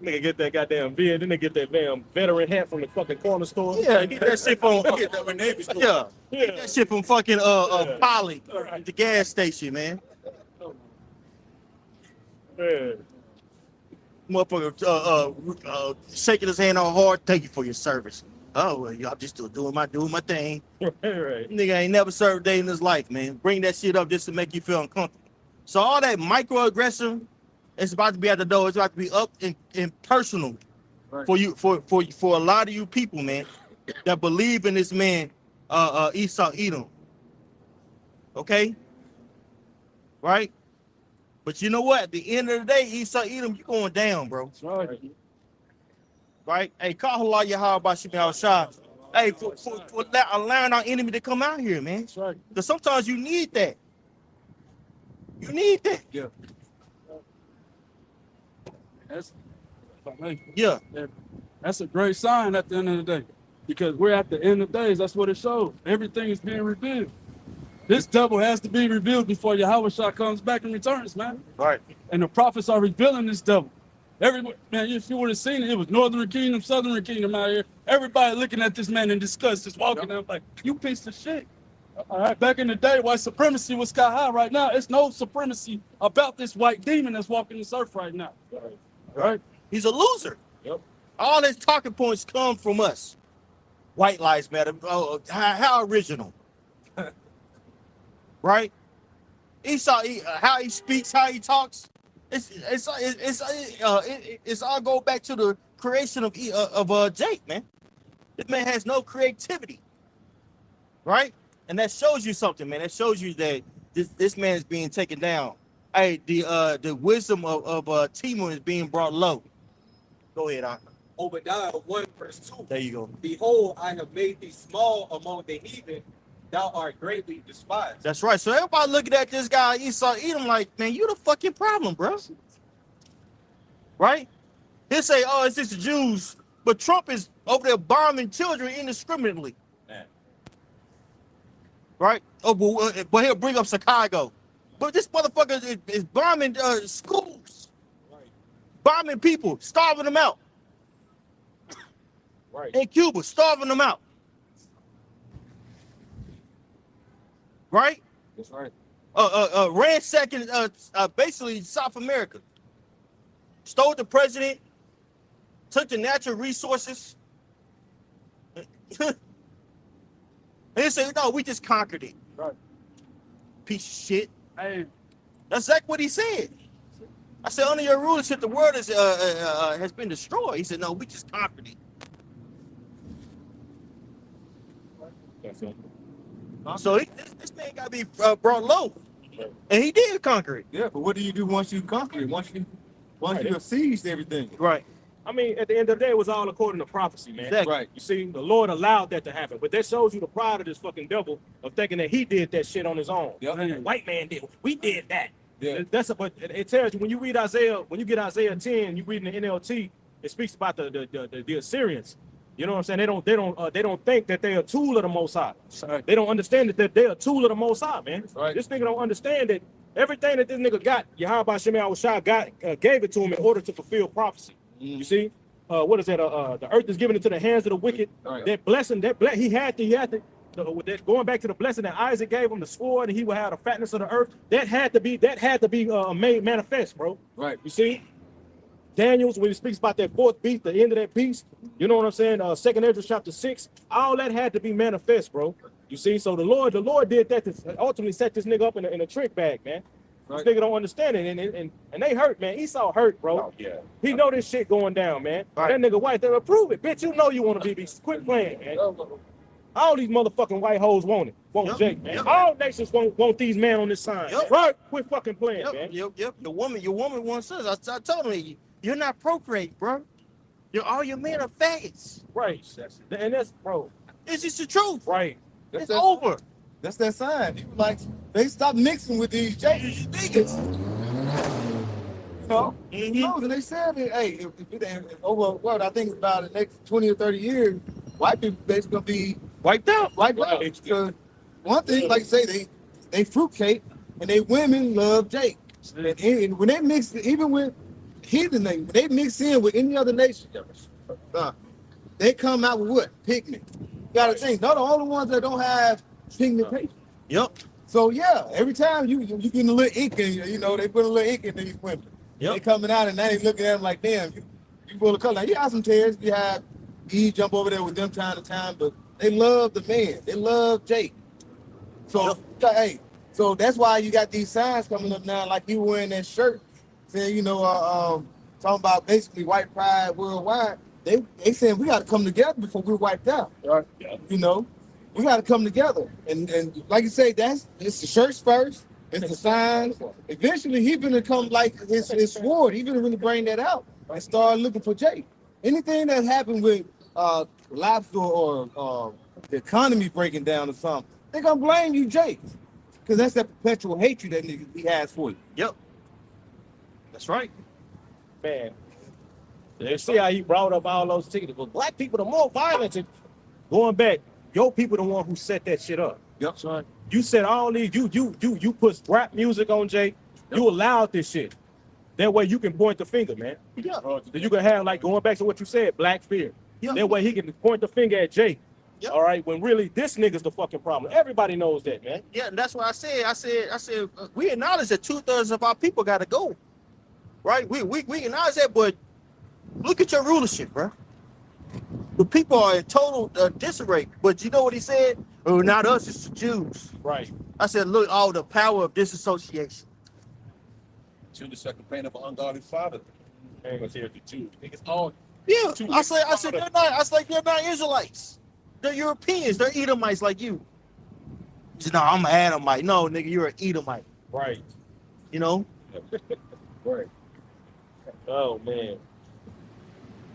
nigga get that goddamn vid, then they get that damn veteran hat from the fucking corner store. Yeah, get that shit from Get that with Navy store. yeah, get Yeah. that shit from fucking Yeah. Polly at the gas station, man. Yeah. Motherfucker shaking his hand all hard. Thank you for your service. Oh, well, I'm just still doing my thing. Right. Nigga ain't never served a day in his life, man. Bring that shit up just to make you feel uncomfortable. So all that microaggression, it's about to be at the door. It's about to be up and personal Right. for you, for a lot of you people, man, that believe in this man, Esau Edom. Okay, right? But you know what? At the end of the day, Esau Edom, you going down, bro. That's right. Right? Hey, call Allah Yahweh Bashim Al-Shah. Hey, for allowing our enemy to come out here, man. That's right. Because sometimes you need that. You need that. That's, if I may, Yeah. that's a great sign at the end of the day. Because we're at the end of days. That's what it shows. Everything is being revealed. This devil has to be revealed before Yahweh Shah comes back and returns, man. Right. And the prophets are revealing this devil. Everybody, man, if you would have seen it, it was Northern Kingdom, Southern Kingdom out here. Everybody looking at this man in disgust, just walking out like, you piece of shit. All right, back in the day, white supremacy was sky high. Right now, it's no supremacy about this white demon that's walking this earth right now. Right? He's a loser. Yep. All his talking points come from us. White lives matter. Oh, how original. Right? Esau, how he speaks, how he talks. It's all go back to the creation of Jake, man. This man has no creativity, right? And that shows you something, man. That shows you that this man is being taken down. Hey, the wisdom of Timur is being brought low. Go ahead, Uncle. Obadiah 1:2. There you go. Behold, I have made thee small among the heathen, thou art greatly despised. That's right. So everybody looking at this guy Esau Edom like, man, you the fucking problem, bro. Right? He'll say, oh, it's just the Jews, but Trump is over there bombing children indiscriminately. Man. Right? Oh, but he'll bring up Chicago. But this motherfucker is bombing schools, bombing people, starving them out. Right. In Cuba, starving them out. Right? That's right. Ransacking basically South America. Stole the president, took the natural resources. And they say, no, we just conquered it. Right. Piece of shit. Hey, That's exactly what he said. I said, under your rulership, the world is has been destroyed. He said, no, we just conquered it. That's it. So this man got to be brought low. And he did conquer it. Yeah, but what do you do once you conquer it? Once you Right. have seized everything. Right. I mean, at the end of the day, it was all according to prophecy, man. Exactly. Right. You see, the Lord allowed that to happen, but that shows you the pride of this fucking devil of thinking that he did that shit on his own. Yep. The white man did. We did that. Yeah. But it tells you when you read Isaiah, when you get Isaiah 10, you read in the NLT, it speaks about the Assyrians. You know what I'm saying? They don't think that they're a tool of the Most High. sorry. They don't understand that they're a tool of the Most High, man. Right. This nigga don't understand that everything that this nigga got, Yahweh Shemi Awashai gave it to him in order to fulfill prophecy. You see, what is that? The earth is given into the hands of the wicked. Right. That blessing, he had to. Going back to the blessing that Isaac gave him, the sword, and he would have the fatness of the earth. That had to be made manifest, bro. Right. You see, Daniel's when he speaks about that fourth beast, the end of that beast. You know what I'm saying? 2nd Ezra chapter 6. All that had to be manifest, bro. You see, so the Lord did that to ultimately set this nigga up in a trick bag, man. Right. This nigga don't understand it, and they hurt, man. Esau hurt, bro. Oh, yeah. He know this shit going down, man. Right. That nigga white, they approve it, bitch. You know you want to be quit playing, man. All these motherfucking white hoes want it. Want Yep, Jake, man. yep. All nations want these men on this sign. Yep. Right? Quit fucking playing, Yep, man. yep. Your woman wants us. I told him, you're not procreate, bro. All your men are faggots. Right. And that's, bro. It's just the truth. Right. That's It's that, over. that's that sign. He was like, they stop mixing with these Jakes, these niggas. You know? Mhm. No, and they said that, hey, if over what I think about the next 20 or 30 years, white people basically gonna be Wiped out. wiped out. Because one thing, like I say, they fruitcake and they women love Jake. And when they mix, even with heathen nation, when they mix in with any other nation, they come out with what? Pigment. You gotta think, they're the only ones that don't have pigmentation. Yep. So yeah, every time you getting a little ink in, you know, they put a little ink in these women. Yep. They coming out and now they looking at them like, damn, you full of color. Now, you have some tears, you have Eve jump over there with them time to time, but they love the man. They love Jake. So hey, so that's why you got these signs coming up now, like you wearing that shirt, saying, you know, talking about basically white pride worldwide. They saying we got to come together before we're wiped out. Right. You know, we got to come together, and like you say, it's the shirts first, it's the signs. Eventually, he gonna come like his sword. He gonna really bring that out and start looking for Jake. Anything that happened with lobster or the economy breaking down or something, they gonna blame you, Jake, because that's that perpetual hatred that nigga he has for you. Yep. That's right. Man. You see how he brought up all those tickets. But black people, the more violent. And going back, your people the one who set that shit up. Yep. Son. You said all these, you put rap music on Jake. Yep. You allowed this shit. That way you can point the finger, man. Yeah. So you can have, like, going back to what you said, black fear. Yep. That way he can point the finger at Jake. Yep. All right, when really this nigga's the fucking problem. Everybody knows that, man. Yeah, and that's what I said. I said, we acknowledge that 2/3 of our people got to go, right? We acknowledge that, but look at your rulership, bro. The people are in total disarray. But you know what he said? Oh, not us, it's the Jews. Right. I said, look, all the power of disassociation. To the second pain of an ungodly father. I ain't gonna say it to you. Niggas all Yeah, I said they're not Israelites. They're Europeans. They're Edomites like you. He said, no, I'm an Adamite. No, nigga, you're an Edomite. Right. You know? Right. Oh man.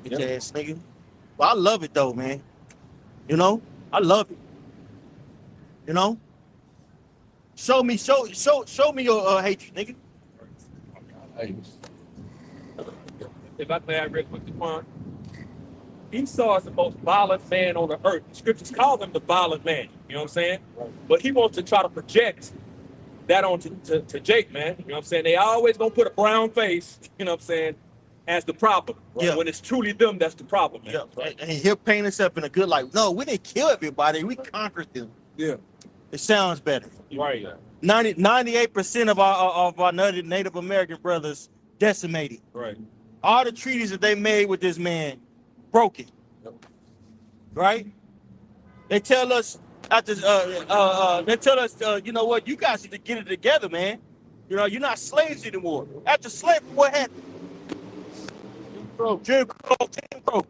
Bitch ass nigga. Well, I love it though, man. You know? I love it. You know? Show me your hatred, nigga. If I may, I real quick to point. Esau is the most violent man on the earth. The scriptures call him the violent man. You know what I'm saying? Right. But he wants to try to project that onto to Jake, man. You know what I'm saying? They always gonna put a brown face, you know what I'm saying, as the problem. Right? Yeah. When it's truly them, that's the problem, man. Yeah. Right? And he'll paint himself in a good light. No, we didn't kill everybody. We conquered them. Yeah. It sounds better. Right. 98% of our Native American brothers decimated. Right. All the treaties that they made with this man broke it. Right? They tell us you know what, you guys need to get it together, man. You know, you're not slaves anymore. After slavery, what happened? Jim Crow,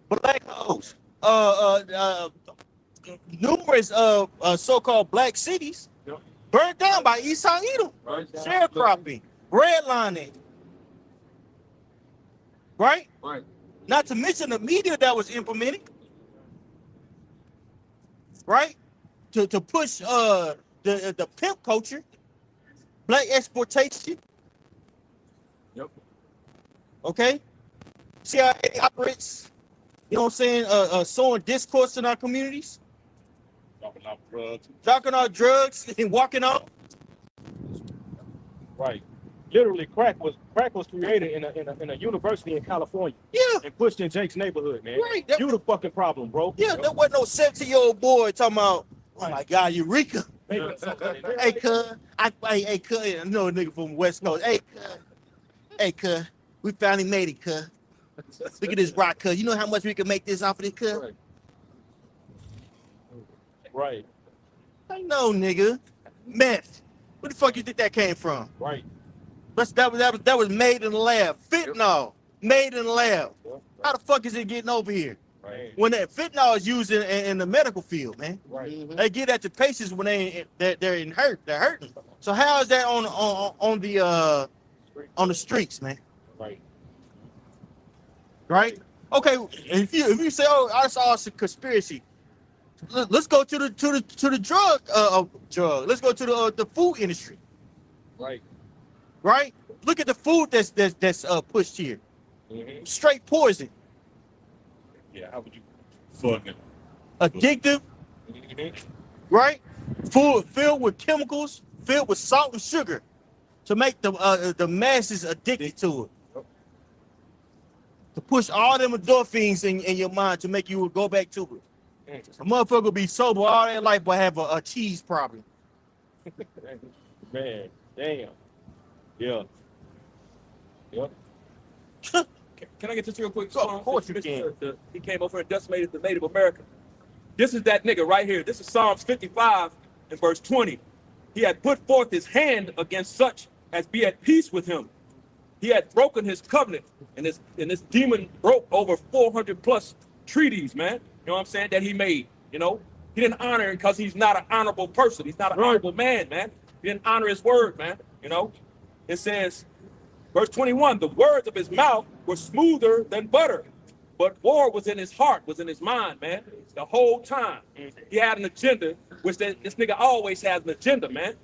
black hoes. Numerous so-called black cities burned down by Esau Edom. Right. Sharecropping, redlining. Right? Right. Not to mention the media that was implemented. Right? To push the pimp culture, black exploitation. Yep. Okay? CIA operates, you know what I'm saying, sowing discourse in our communities, talking out drugs and walking out. Right. Literally, crack was created in a university in California Yeah, and pushed in Jake's neighborhood, man. right. That, You the fucking problem, bro. yeah, there wasn't no 17-year-old boy talking about, oh my God, Eureka. Hey, cuz, hey, cuz, I know a nigga from West Coast. Hey, cuz, we finally made it, cuz. Look at this rock, cuz. You know how much we can make this off of this, cuz? Right. Right. I know, nigga. Meth. Where the fuck you think that came from? Right. That was made in the lab. Fentanyl, made in the lab. Yeah. How the fuck is it getting over here? Right. When that fentanyl is used in the medical field, man. Right. They get at the patients when they're hurting. So how is that on the streets, man? Right. Right? Okay, if you say, oh, I saw it's a conspiracy, let's go to the drug. Let's go to the food industry. Right. Right? Look at the food that's pushed here. Mm-hmm. Straight poison, Yeah, how would you fuck it? addictive, Mm-hmm. right? Food filled with chemicals, filled with salt and sugar, to make the masses addicted to it. To push all them endorphins in your mind to make you go back to it. A motherfucker will be sober all their life but have a cheese problem. Man, damn. Yeah. Yep. Can I get this real quick? Of course you can. He came over and decimated the Native American. This is that nigga right here. This is Psalms 55 and verse 20. He had put forth his hand against such as be at peace with him. He had broken his covenant, and this demon broke over 400 plus treaties, man. You know what I'm saying? That he made. You know, he didn't honor him because he's not an honorable person. He's not an honorable man, man. He didn't honor his word, man. You know, it says, verse 21, the words of his mouth were smoother than butter, but war was in his heart, was in his mind, man. The whole time he had an agenda, which this nigga always has an agenda, man.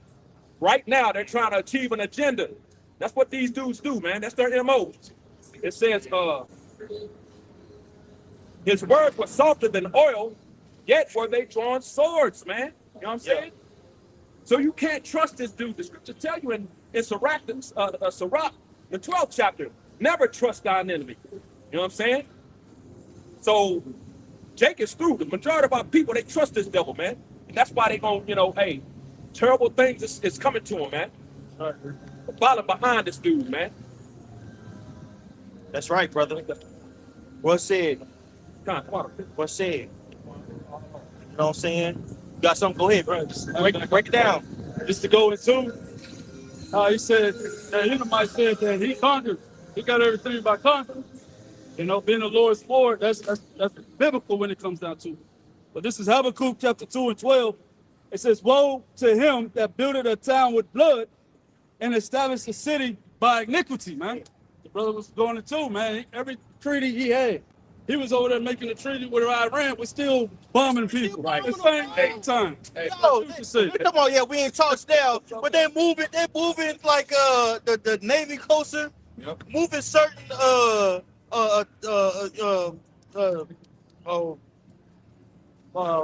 Right now, they're trying to achieve an agenda. That's what these dudes do, man. That's their MO. It says, his words were softer than oil, yet were they drawn swords, man. You know what I'm saying? So you can't trust this dude. The scripture tell you in Sirach, the 12th chapter, never trust thine enemy. You know what I'm saying? So Jake is through. The majority of our people, they trust this devil, man. And that's why they gonna, you know, hey, terrible things is coming to him, man. Follow behind this dude, man. That's right, brother. What said? Come on. What said? You know what I'm saying? You got something? Go ahead, bro. Break it down. Just to go into, he said that Edomite said that he conquered. He got everything by conquering. You know, being the Lord's Lord, that's biblical when it comes down to it. But this is Habakkuk chapter 2 and 12. It says, woe to him that builded a town with blood and established a city by iniquity, man. The brother was going into, man. Every treaty he had, he was over there making a treaty with Iran, was still bombing people. Right. The same time. Yo, come on, yeah, we ain't talked now, but they're moving like the Navy closer, moving certain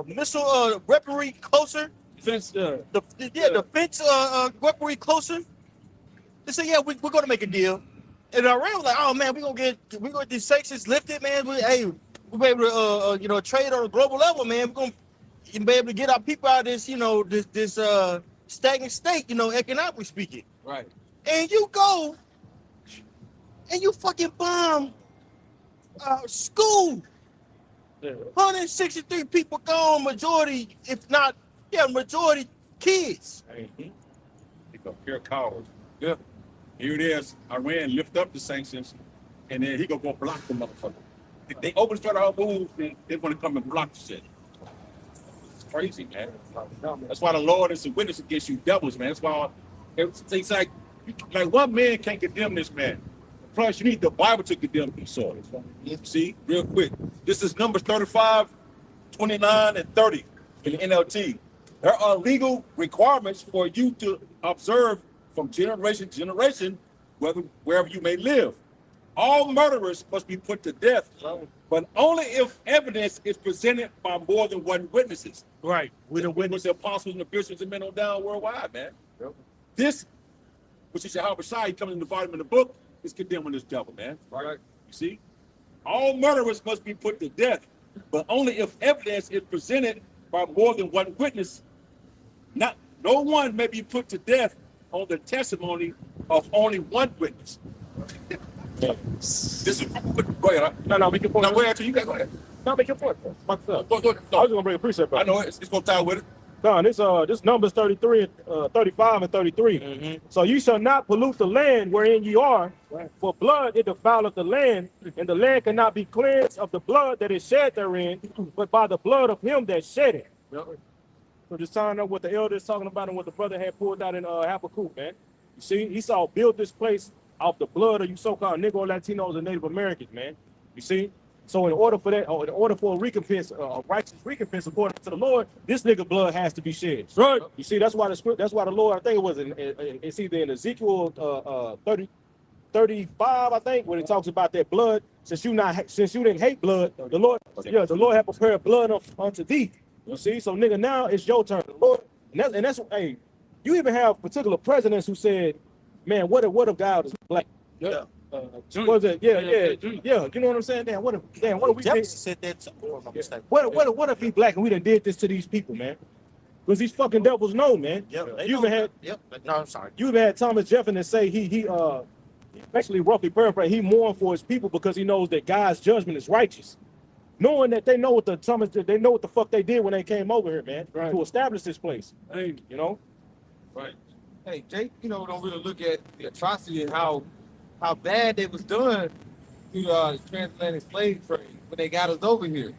missile weaponry closer. Defense, The fence weaponry closer. They say, yeah, we're gonna make a deal. And Iran was like, oh man, we're gonna get these sanctions lifted, man. We'll be able to trade on a global level, man. We're gonna be able to get our people out of this, this stagnant state, economically speaking. right. And you go and you fucking bomb school. Yeah. 163 people gone, majority, if not, majority kids. He go pure coward. Yeah. Here it is. Iran lift up the sanctions, and then he go block the motherfucker. If they open start our move, then they're gonna come and block the shit. It's crazy, man. That's why the Lord is a witness against you devils, man. That's why it's like one man can't condemn this man. Plus, you need the Bible to condemn Esau. See, real quick. This is Numbers 35, 29, and 30 in the NLT. There are legal requirements for you to observe from generation to generation, wherever you may live. All murderers must be put to death, but only if evidence is presented by more than one witnesses. Right. With the apostles and the bishops and men on down worldwide, man. This, which is Yahweh Shai coming in the volume of the book, is condemning this devil, man. Right. You see? All murderers must be put to death, but only if evidence is presented by more than one witness. No one may be put to death on the testimony of only one witness. This is go ahead. No, make your point. No, go ahead. You got go ahead. No, make your point. Myself. Go, I was gonna bring a precept I back. know it's gonna tie with it. Con, this Numbers 33, 35 and 33. Mm-hmm. So you shall not pollute the land wherein ye are, for blood it defileth the land, and the land cannot be cleansed of the blood that is shed therein, but by the blood of him that shed it. So just tying up what the elder is talking about and what the brother had pulled out in Habakkuk, man. You see, Esau built this place off the blood of you so-called Negro, Latinos, and Native Americans, man. You see? So in order for that, or in order for a recompense, a righteous recompense according to the Lord, this nigga blood has to be shed. Right. You see, that's why the script, that's why the Lord, I think it was it's either in Ezekiel 35, I think, when it talks about that blood. Since you didn't hate blood, the Lord had prepared blood unto thee. You see, so nigga, now it's your turn, the Lord, and that's hey, you even have particular presidents who said, man, what if God is black? Yeah. What was it? Yeah. Junior. You know what I'm saying? Damn, what if we Jefferson did? said that too. Or am I mistaken? What if he black and we done did this to these people, man? Because these fucking devils know, man. Yep. they You know. even had Yep. No, I'm sorry. you even had Thomas Jefferson say he actually roughly paraphrase, he mourned for his people because he knows that God's judgment is righteous. Knowing that they know what the fuck they did when they came over here, man, Right. to establish this place. Hey, You know? Hey, Jake, don't really look at the atrocity and how bad they was done through the transatlantic slave trade when they got us over here.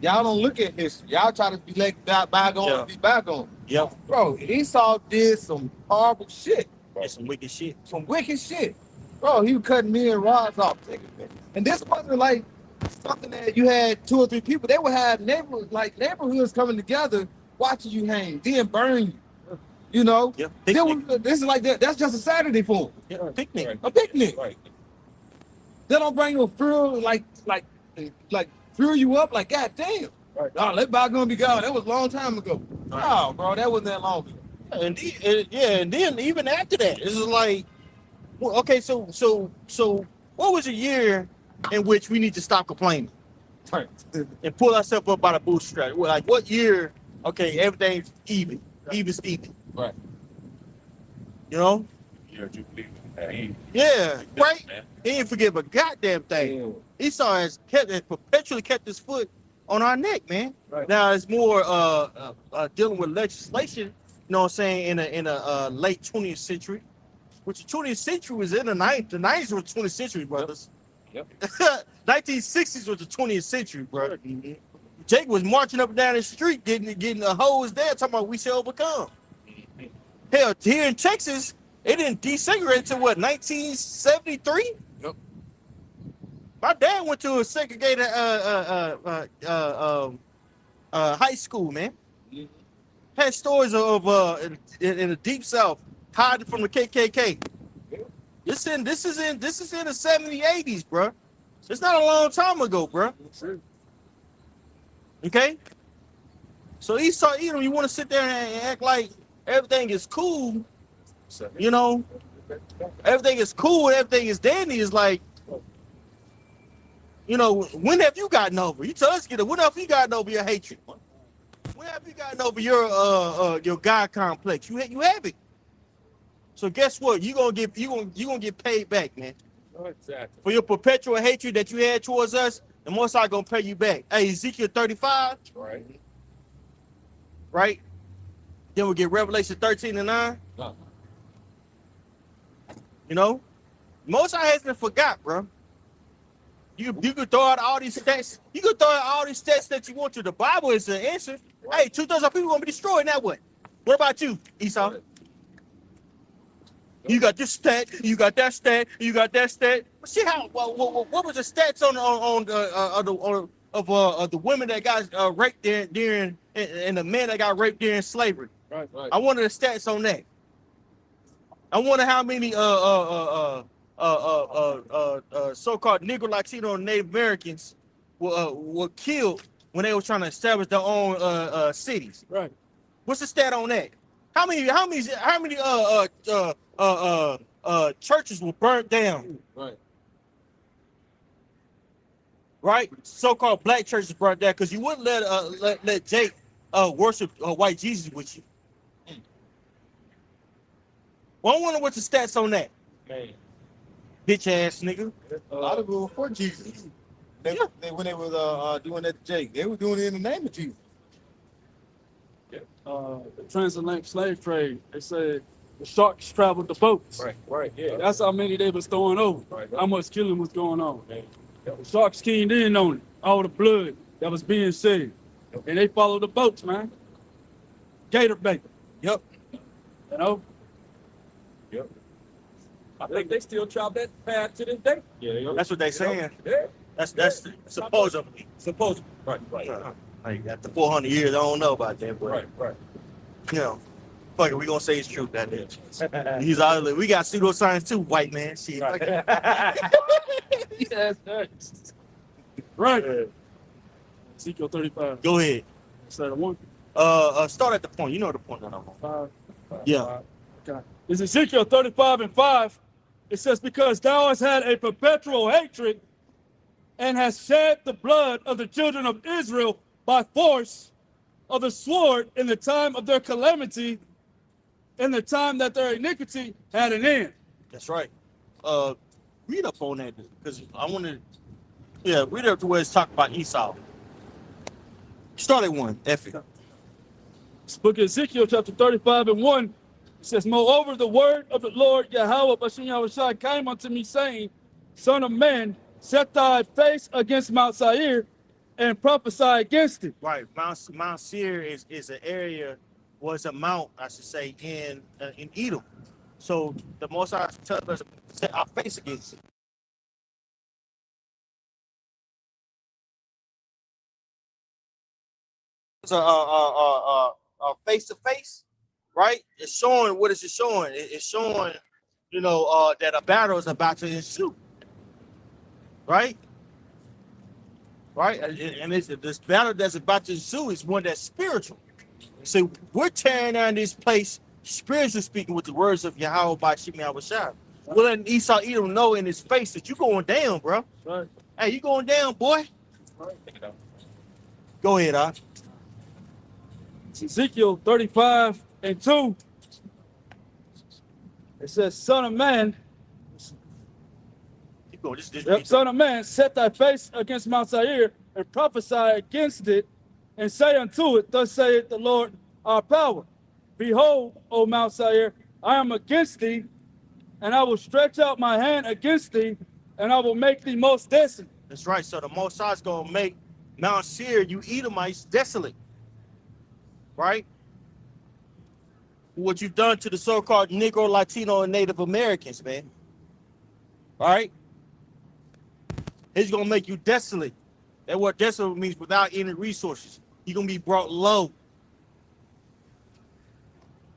Y'all don't look at history. Y'all try to be like bygone Yeah. and be bygone. Yep. Bro, Esau did some horrible shit. That's some wicked shit. Some wicked shit. Bro, he was cutting me and rods off. And this wasn't like something that you had 2 or 3 people. They would have neighborhoods coming together watching you hang, then burn you. You know? Yep. This is like that. That's just a Saturday for them. Yeah, picnic. A picnic. Right. They don't bring no thrill like thrill you up like god damn. Right. Oh, let bygone be gone. That was a long time ago. Right. No, bro, that wasn't that long ago. And then even after that, it's just like, well, okay, so what was a year in which we need to stop complaining Right. and pull ourselves up by the bootstrap? Well, like what year? Okay, everything's even Steven. Right. You know? Yeah, right. He didn't forgive a goddamn thing. Esau has perpetually kept his foot on our neck, man. Right. Now it's more dealing with legislation, you know what I'm saying, in a late 20th century, which the 20th century was in the 90s. The 90s was the 20th century, brothers. Yep. 1960s was the 20th century, bro. Jake was marching up and down the street, getting the hose there, talking about we shall overcome. Hell, here in Texas, it didn't desegregate until what, 1973? Yep. My dad went to a segregated high school, man. Had stories of in the deep south hiding from the KKK. This is in the 70s, 80s, bro. It's not a long time ago, bro. Okay. So Esau, you want to sit there and act like everything is cool, you know? Everything is cool and everything is dandy. Is like, you know, when have you gotten over? You tell us, when have you gotten over your hatred? When have you gotten over your God complex? You haven't. So guess what? You gonna get paid back, man. Exactly. For your perpetual hatred that you had towards us, the Most High gonna pay you back. Hey, Ezekiel 35, right? Then we'll get Revelation 13 and 9. You know, Most High hasn't forgot, bro. You could throw out all these stats. You could throw out all these stats that you want to. The Bible is the answer. Hey, 2,000 people gonna be destroyed. Now what? What about you, Esau? You got this stat. You got that stat. You got that stat. See how? What was the stats of the women that got raped during and the men that got raped during slavery? Right. I wanted the stats on that. I wonder how many so-called Negro, Latino, and Native Americans were killed when they were trying to establish their own cities. Right. What's the stat on that? How many churches were burnt down? Right. Right? So-called black churches burnt down because you wouldn't let Jake worship white Jesus with you. Well, I wonder what's the stats on that. Man. Bitch ass nigga. A lot of people were for Jesus. When they was doing that to Jake, they were doing it in the name of Jesus. the transatlantic slave trade. They said the sharks traveled the boats. Right, yeah. That's how many they was throwing over. Right. How much killing was going on. Man. The sharks keyed in on it. All the blood that was being shed. And they followed the boats, man. Gator bait. Yep. You know? Yep. I think they still travel that path to this day. Yeah, That's what they saying. Yeah. That's supposedly. Supposedly. Right. Like after 400 years, I don't know about that, but Right. you know, fuck it, we gonna say it's true. That is. He's all we got pseudoscience too, white man. Shit. Right. Yes, yes. Right. Ezekiel 35. Go ahead. Is that a one? Start at the point. You know the point that I'm on. 5. Yeah. Okay. It's Ezekiel 35:5. It says, because thou hast had a perpetual hatred and hast shed the blood of the children of Israel by force of the sword in the time of their calamity, in the time that their iniquity had an end. That's right. Read up on that because I want to. Yeah, read up to where it's talking about Esau. Start at 1. F it. This book of Ezekiel chapter 35:1. It says, moreover, the word of the Lord Yahweh Bashem Yahushua came unto me, saying, Son of man, set thy face against Mount Seir and prophesy against it. Right. Mount Seir is an area, was a mount, I should say, in Edom. So the Most High tells us to set our face against it. It's a face to face, right? It's showing, what is it showing? It's showing, that a battle is about to ensue, right? Right, and it's this battle that's about to ensue is one that's spiritual. So we're tearing down this place, spiritually speaking, with the words of Yahweh by Shemi Awashai. We're letting Esau Edom know in his face that you going down, bro. Right. Hey, you going down, boy? Go ahead, Ak. Ezekiel 35:2. It says, Son of man, Keep going. This yep, son of man, set thy face against Mount Seir and prophesy against it, and say unto it, thus saith the Lord our power. Behold, O Mount Seir, I am against thee, and I will stretch out my hand against thee, and I will make thee most desolate. That's right. So the Most High is going to make Mount Seir, you Edomites, desolate. Right? What you've done to the so-called Negro, Latino, and Native Americans, man. All right? He's going to make you desolate. That's what desolate means, without any resources. You're going to be brought low.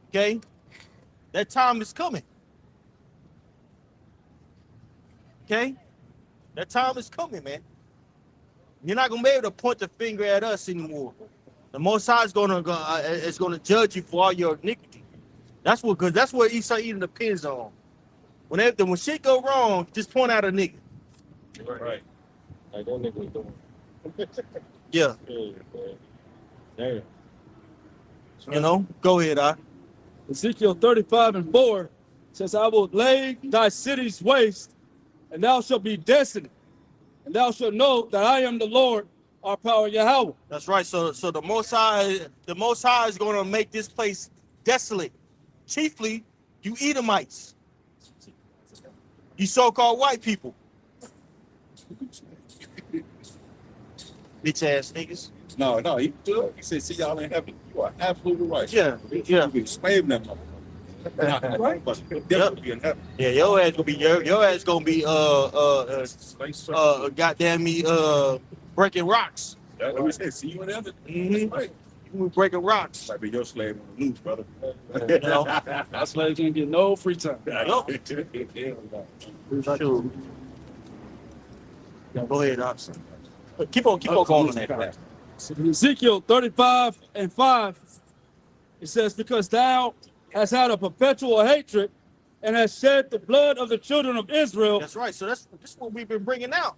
Okay? That time is coming. Okay? That time is coming, man. You're not going to be able to point the finger at us anymore. The Most High is going to judge you for all your iniquity. That's what Esau Edom depends on. When shit go wrong, just point out a nigga. Right. Like that nigga was doing. Yeah, Damn. Go ahead, I. Ezekiel 35:4 says, I will lay thy cities waste, and thou shalt be desolate, and thou shalt know that I am the Lord, our power Yahweh. That's right. So the Most High is going to make this place desolate. Chiefly, you Edomites, you so-called white people, bitch ass niggas. No, he good. He said, see y'all in heaven. You are absolutely right. Yeah. You be slaving them motherfuckers. Right. But definitely be in heaven. Yeah, your ass gonna be goddamn me breaking rocks. That's what we said. See you in heaven. Mm-hmm. Right. You breaking rocks. Might be your slave on the loose, brother. Our slaves didn't get no free time. Sure. Go ahead, Ox. Keep on going on that. So in Ezekiel 35:5, it says, because thou hast had a perpetual hatred and hast shed the blood of the children of Israel. That's right. So this is what we've been bringing out.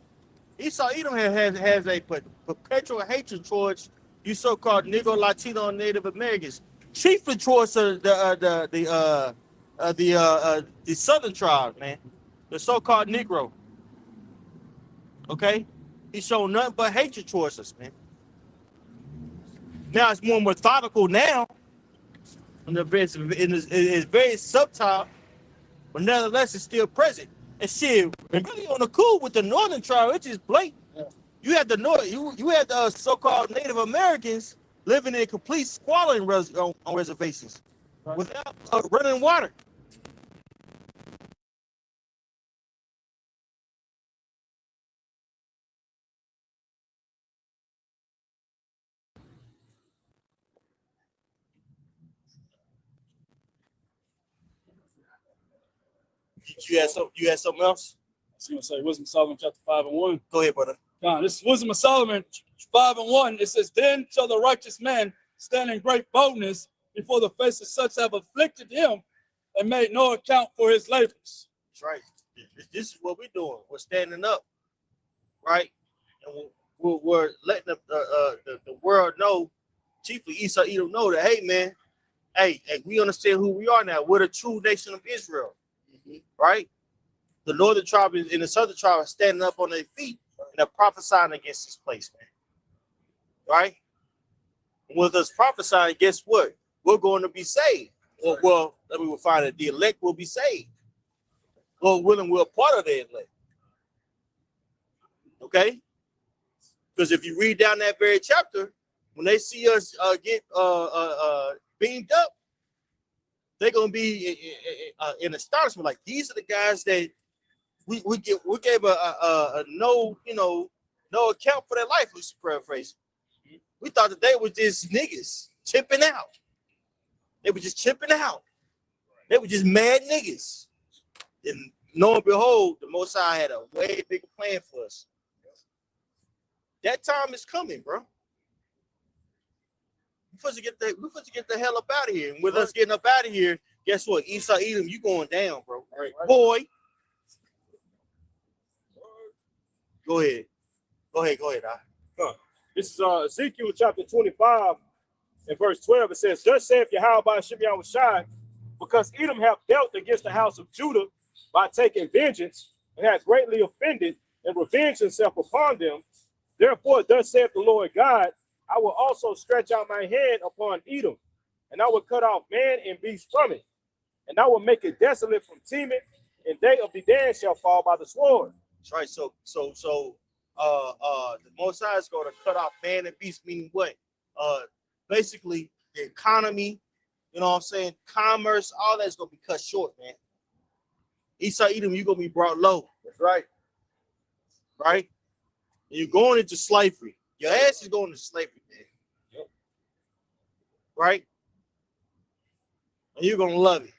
Esau Edom has a perpetual hatred towards you so-called Negro, Latino, and Native Americans, chiefly towards the Southern tribe, man, the so-called Negro. Okay, he's shown nothing but hatred towards us, man. Now it's more methodical now, And it's very subtle, but nevertheless, it's still present. And shit, really on the cool with the northern tribe, it's just blatant. You had the North, you had the so-called Native Americans living in complete squalor on reservations without running water. You had something else? I was going to say, Wisdom of Solomon, chapter 5 and 1. Go ahead, brother. This is Wisdom of Solomon 5 and 1. It says, then shall the righteous man stand in great boldness before the face of such have afflicted him and made no account for his labors. That's right. This is what we're doing. We're standing up, right? And we're letting the world know, chiefly Esau Edom know that, hey, man, hey, we understand who we are now. We're the true nation of Israel, right? The northern tribe and the southern tribe are standing up on their feet and they're prophesying against this place, man. Right? And with us prophesying, guess what? We're going to be saved. Well, let me find it. The elect will be saved. Lord willing, we're a part of the elect. Okay? Because if you read down that very chapter, when they see us get beamed up, they're gonna be in astonishment. Like, these are the guys that we gave a no account for their life, loosely paraphrase. We thought that they were just niggas chipping out. They were just chipping out. They were just mad niggas. And lo and behold, the Most High had a way bigger plan for us. That time is coming, bro. We're supposed to get the hell up out of here. And with us getting up out of here, guess what? Esau Edom, you going down, bro. Right. Boy. Go ahead. This is Ezekiel chapter 25 and verse 12. It says, thus saith Yahweh Shem Yahushai, because Edom hath dealt against the house of Judah by taking vengeance, and hath greatly offended and revenged himself upon them. Therefore, thus saith the Lord God, I will also stretch out my hand upon Edom, and I will cut off man and beast from it, and I will make it desolate from Teman, and they of Dedan shall fall by the sword. That's right. So the Most High is going to cut off man and beast, meaning what? Basically the economy, you know what I'm saying? Commerce, all that's going to be cut short, man. Esau Edom, you're going to be brought low. That's right. Right? And you're going into slavery. Your ass is going to slavery, man. Yep. Right? And you're going to love it.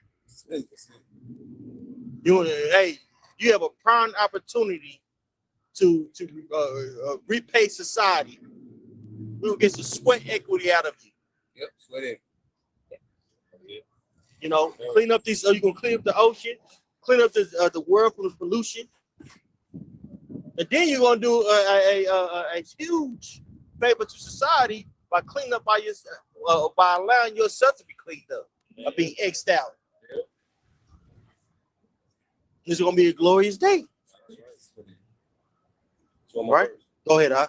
You have a prime opportunity to repay society. We will get some sweat equity out of you. Yep, sweat it. You know, clean up these. You're gonna clean up the ocean, clean up the world from the pollution, and then you're gonna do a huge favor to society by cleaning up by yourself, by allowing yourself to be cleaned up, by being X'd out. This is gonna be a glorious day. All right, go ahead, huh?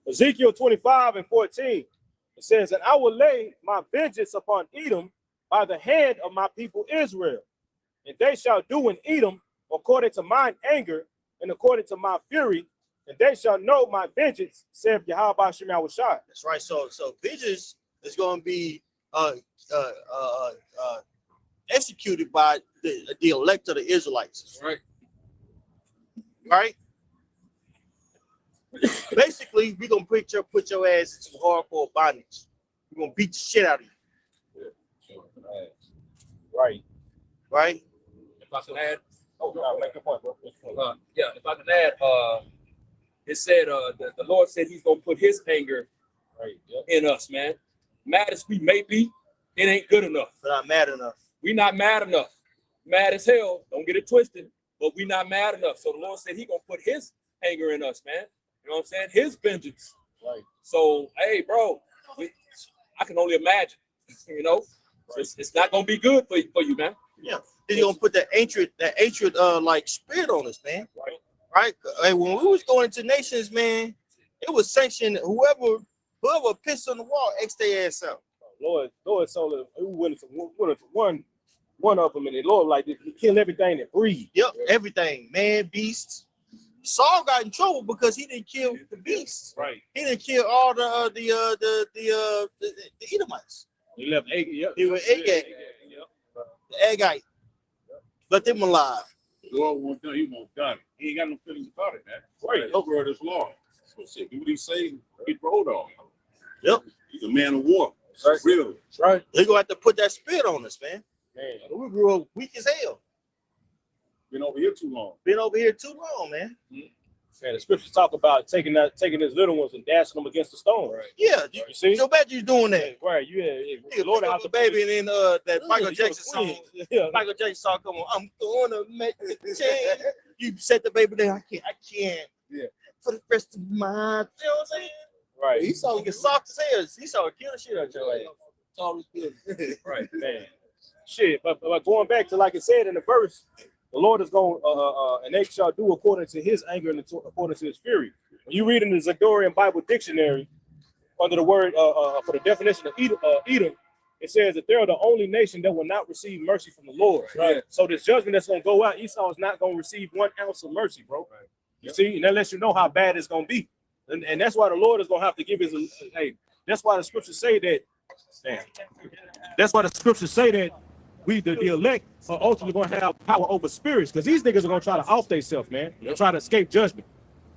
Ezekiel 25 and 14. It says, and I will lay my vengeance upon Edom by the hand of my people Israel, and they shall do in Edom according to mine anger and according to my fury, and they shall know my vengeance, saith Yahweh Shem Yahushai. That's right. So vengeance is going to be executed by the elect of the Israelites. Right. Right. Basically, we're gonna put your ass into hardcore bondage. We're gonna beat the shit out of you. Right. Right. If I can add, Make a point, bro. if I can add, it said the Lord said He's gonna put His anger in us, man. Mad as we may be, it ain't good enough. But I'm mad enough. We not mad enough. Mad as hell. Don't get it twisted. But we not mad enough. So the Lord said He gonna put His anger in us, man. You know what I'm saying? His vengeance. Right. So, hey, bro, I can only imagine. You know, it's not gonna be good for you, man. Yeah. He's gonna put that hatred like spirit on us, man. Right. Hey, when we was going to nations, man, it was sanctioned. Whoever pissed on the wall, X their ass out. Lord sold it. Who went to one of them, and the Lord like he killed everything that breathed. Yep, everything, man, beasts. Saul got in trouble because he didn't kill the beasts. Right. He didn't kill all the Edomites. He left Agag. Yep. He was Agag, the Agagite. Let them alive. The Lord won't do it. He won't done it. He ain't got no feelings about it, man. Right. The word is law. So shit, do what he say, get rolled on. Yep. He's a man of war. Right. Real. Right. They're gonna have to put that spirit on us, man. Man. We grew up weak as hell. Been over here too long. Been over here too long, man. Man, the scriptures talk about taking his little ones and dashing them against the stone. Right. Yeah, You see? so bad you doing that. Right. You You Lord pick have up to the baby and then that Michael you Jackson know, song. Yeah. Michael Jackson song, come on, I'm gonna make the change. You set the baby there. I can't. Yeah. For the rest of my, you know what I'm saying? Right. He saw get soft as hell. He saw kill the shit out your ass. Right, man. Shit, but going back to like it said in the verse, the Lord is going and they shall do according to his anger and according to his fury. When you read in the Zagorian Bible Dictionary, under the word for the definition of Edom, it says that they're the only nation that will not receive mercy from the Lord. Right. So this judgment that's going to go out, Esau is not going to receive 1 ounce of mercy, bro. Right. You see, and that lets you know how bad it's going to be. And that's why the Lord is going to have to give his, hey, that's why the scriptures say that, that's why the scriptures say that we, the elect, are ultimately going to have power over spirits, because these niggas are going to try to off themselves, man, and try to escape judgment.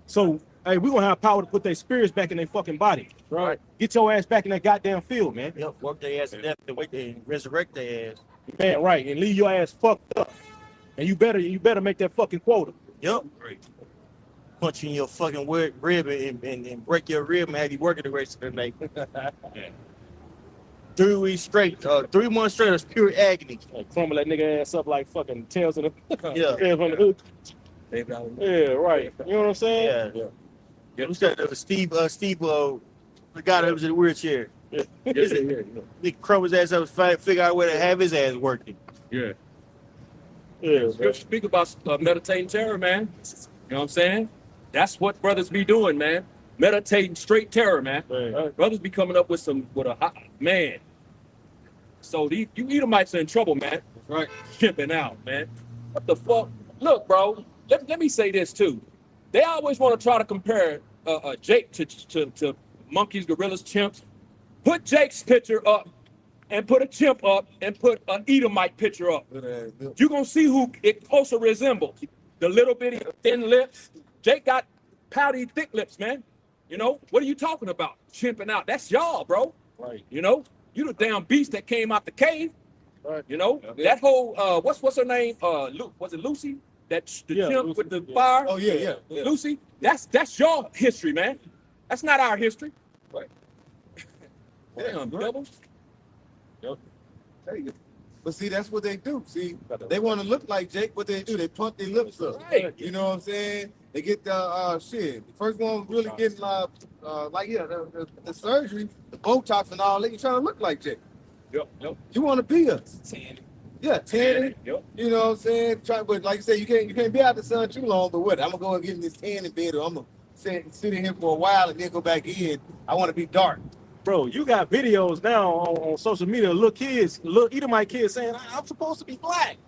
So, hey, we're going to have power to put their spirits back in their fucking body. Right. Get your ass back in that goddamn field, man. Yep, work their ass to death and wait and resurrect their ass. Man, right, and leave your ass fucked up. And you better make that fucking quota. Yep. Great. Punch you in your fucking rib and break your rib and have you working the rest of the night. 3 weeks straight, 3 months straight of pure agony. Like crumble that nigga ass up like fucking tails in the Yeah. tails on the hook. Yeah, right. You know what I'm saying? Yeah. Who's that? Steve, the guy that was in the wheelchair. Yeah. He crumble his ass up, figure out where to have his ass working. Yeah. Yeah, bro. Speak about meditating terror, man. You know what I'm saying? That's what brothers be doing, man. Meditating straight terror, man. Right. Brothers be coming up with a hot man. So you Edomites are in trouble, man. Right. Pimping out, man. What the fuck? Look, bro. Let me say this too. They always want to try to compare Jake to monkeys, gorillas, chimps. Put Jake's picture up and put a chimp up and put an Edomite picture up. You're gonna see who it closer resembles. The little bitty thin lips. Jake got pouty thick lips, man. You know, what are you talking about? Chimping out. That's y'all, bro. Right. You know, you the damn beast that came out the cave. Right. You know, that whole what's her name? Was it Lucy? That the chimp Lucy, with the yeah. fire? Oh yeah. Lucy, that's your history, man. That's not our history. Right. Damn, devil. But see, that's what they do. See, they want to look like Jake. What they do, they pump their lips up. Right. You know what I'm saying? They get the shit. The first one really getting the surgery, the Botox and all that. You trying to look like Jake. Yep. You want to be us. Yeah, tanning. Yep. You know what I'm saying? But like you say, you can't be out the sun too long. But what? I'm gonna go and get in this tanning bed, or I'm gonna sit in here for a while and then go back in. I want to be dark. Bro, you got videos now on social media, little Edomite kids saying, I'm supposed to be black.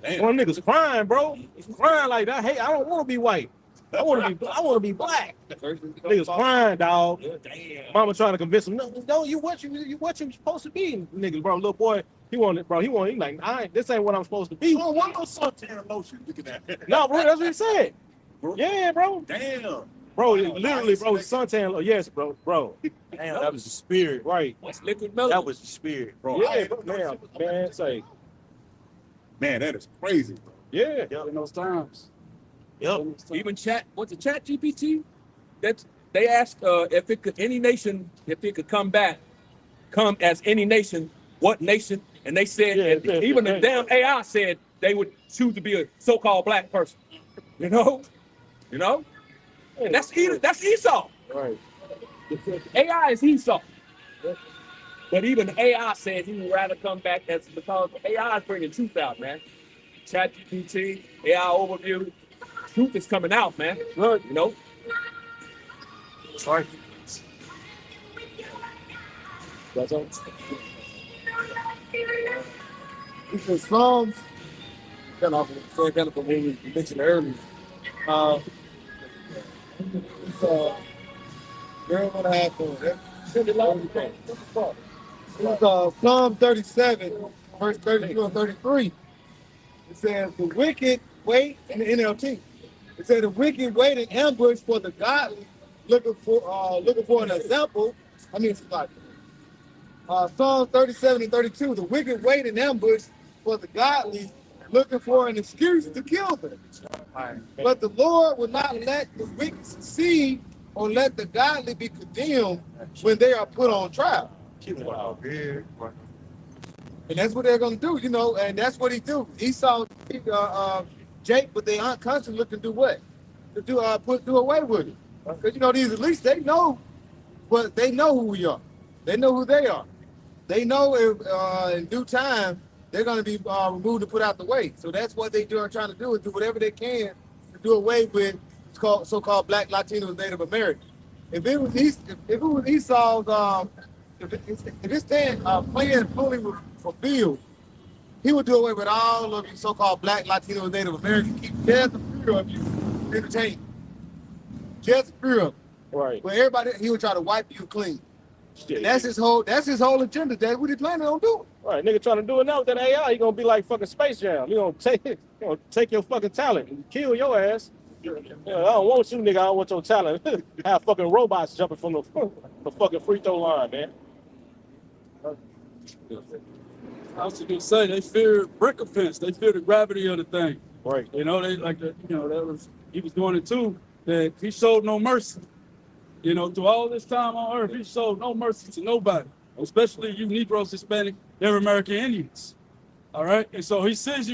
Damn. One niggas crying, bro. Crying like that. Hey, I don't want to be white. I want to be black. Niggas crying, dog. Damn. Mama trying to convince him, no, you what you supposed to be. Niggas, bro, little boy, he like, this ain't what I'm supposed to be. Oh, one no suntan lotion. Look at that. No, bro, that's what he said. Yeah, bro. Damn. Bro, literally, bro, suntan. Yes, bro. Damn, that was the spirit. Right. What's liquid milk? That was the spirit, bro. Yeah, bro, man, say, Man, that is crazy, bro. yeah. In those times. Yep. Even chat GPT? That they asked if it could if it could come as any nation, what nation? And they said even the damn AI said they would choose to be a so-called black person. You know? And that's Esau. Right. AI is Esau. But even AI said he would rather come back because AI is bringing truth out, man. ChatGPT, AI overview, truth is coming out, man. Right. You know? Sorry. That's all. This is Psalms, kind of what we mentioned earlier. It's girl, what happened? It's Psalm 37, verse 32 and 33. It says, the wicked wait in the NLT. It said the wicked wait in ambush for the godly, looking for an example. I mean, it's like Psalm 37 and 32. The wicked wait in ambush for the godly, looking for an excuse to kill them. But the Lord will not let the wicked succeed or let the godly be condemned when they are put on trial. And that's what they're going to do, you know, and that's what he do. Esau, Jake, but they aren't constantly looking to do what? To do away with it. Because, you know, these at least they know, but they know who we are. They know who they are. They know if in due time they're going to be removed and put out the way. So that's what they are trying to do, is do whatever they can to do away with so-called Black, Latinos, Native Americans. If it was Esau's, if his plan fully fulfilled, he would do away with all of you so-called Black, Latinos, Native Americans. Keep just a few of you entertained. Just a few of them. Right. But everybody, he would try to wipe you clean. And that's his whole agenda. That's what he planning on doing. Right, nigga trying to do it now with that AI, he gonna be like fucking Space Jam. He gonna take your fucking talent and kill your ass. I don't want you, nigga. I don't want your talent. Have fucking robots jumping from the fucking free throw line, man. I was gonna say they fear recompense. They fear the gravity of the thing. Right. You know, they like the, you know, he was doing it too. That he showed no mercy. You know, through all this time on earth, he showed no mercy to nobody, especially you Negroes, Hispanic, Native American Indians. All right, and so he says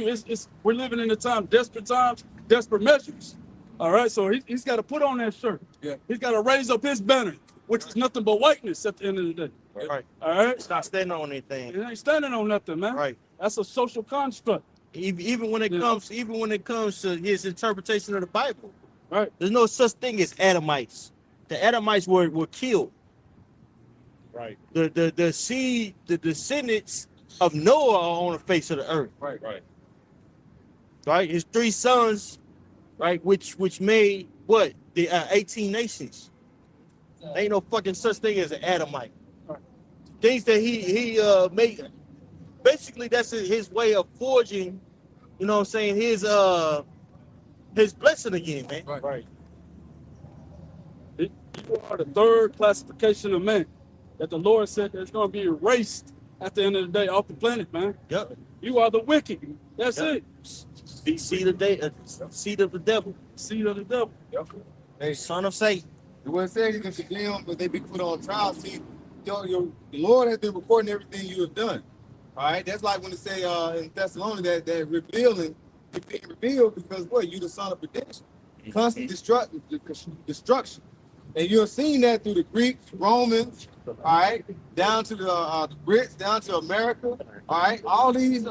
we're living in a time, desperate measures. All right, so he's got to put on that shirt. Yeah. He's got to raise up his banner, which is nothing but whiteness at the end of the day. Right. All right, It's not standing on anything. it ain't standing on nothing, man. Right. That's a social construct. Even when it comes to his interpretation of the Bible, Right. there's no such thing as Adamites. The Adamites were killed. Right. The descendants of Noah are on the face of the earth. Right. Right. Right. His 3 sons, right, which made what the 18 nations. Ain't no fucking such thing as an Adamite. Things that he made. Basically, that's his way of forging. You know what I'm saying? His blessing again, man. Right. You are the third classification of men that the Lord said that's going to be erased at the end of the day off the planet, man. Yep. You are the wicked. That's Yep. it. Seed of the devil, Seed of the devil. Hey, son of Satan. the word says you can condemn, but they be put on trial. See, the Lord has been recording everything you have done. All right, that's like when it say in Thessalonians that revealing, it's being revealed because what, you the son of perdition, constant destruction. And you're seeing that through the Greeks, Romans, all right, down to the Brits, down to America, all right. All these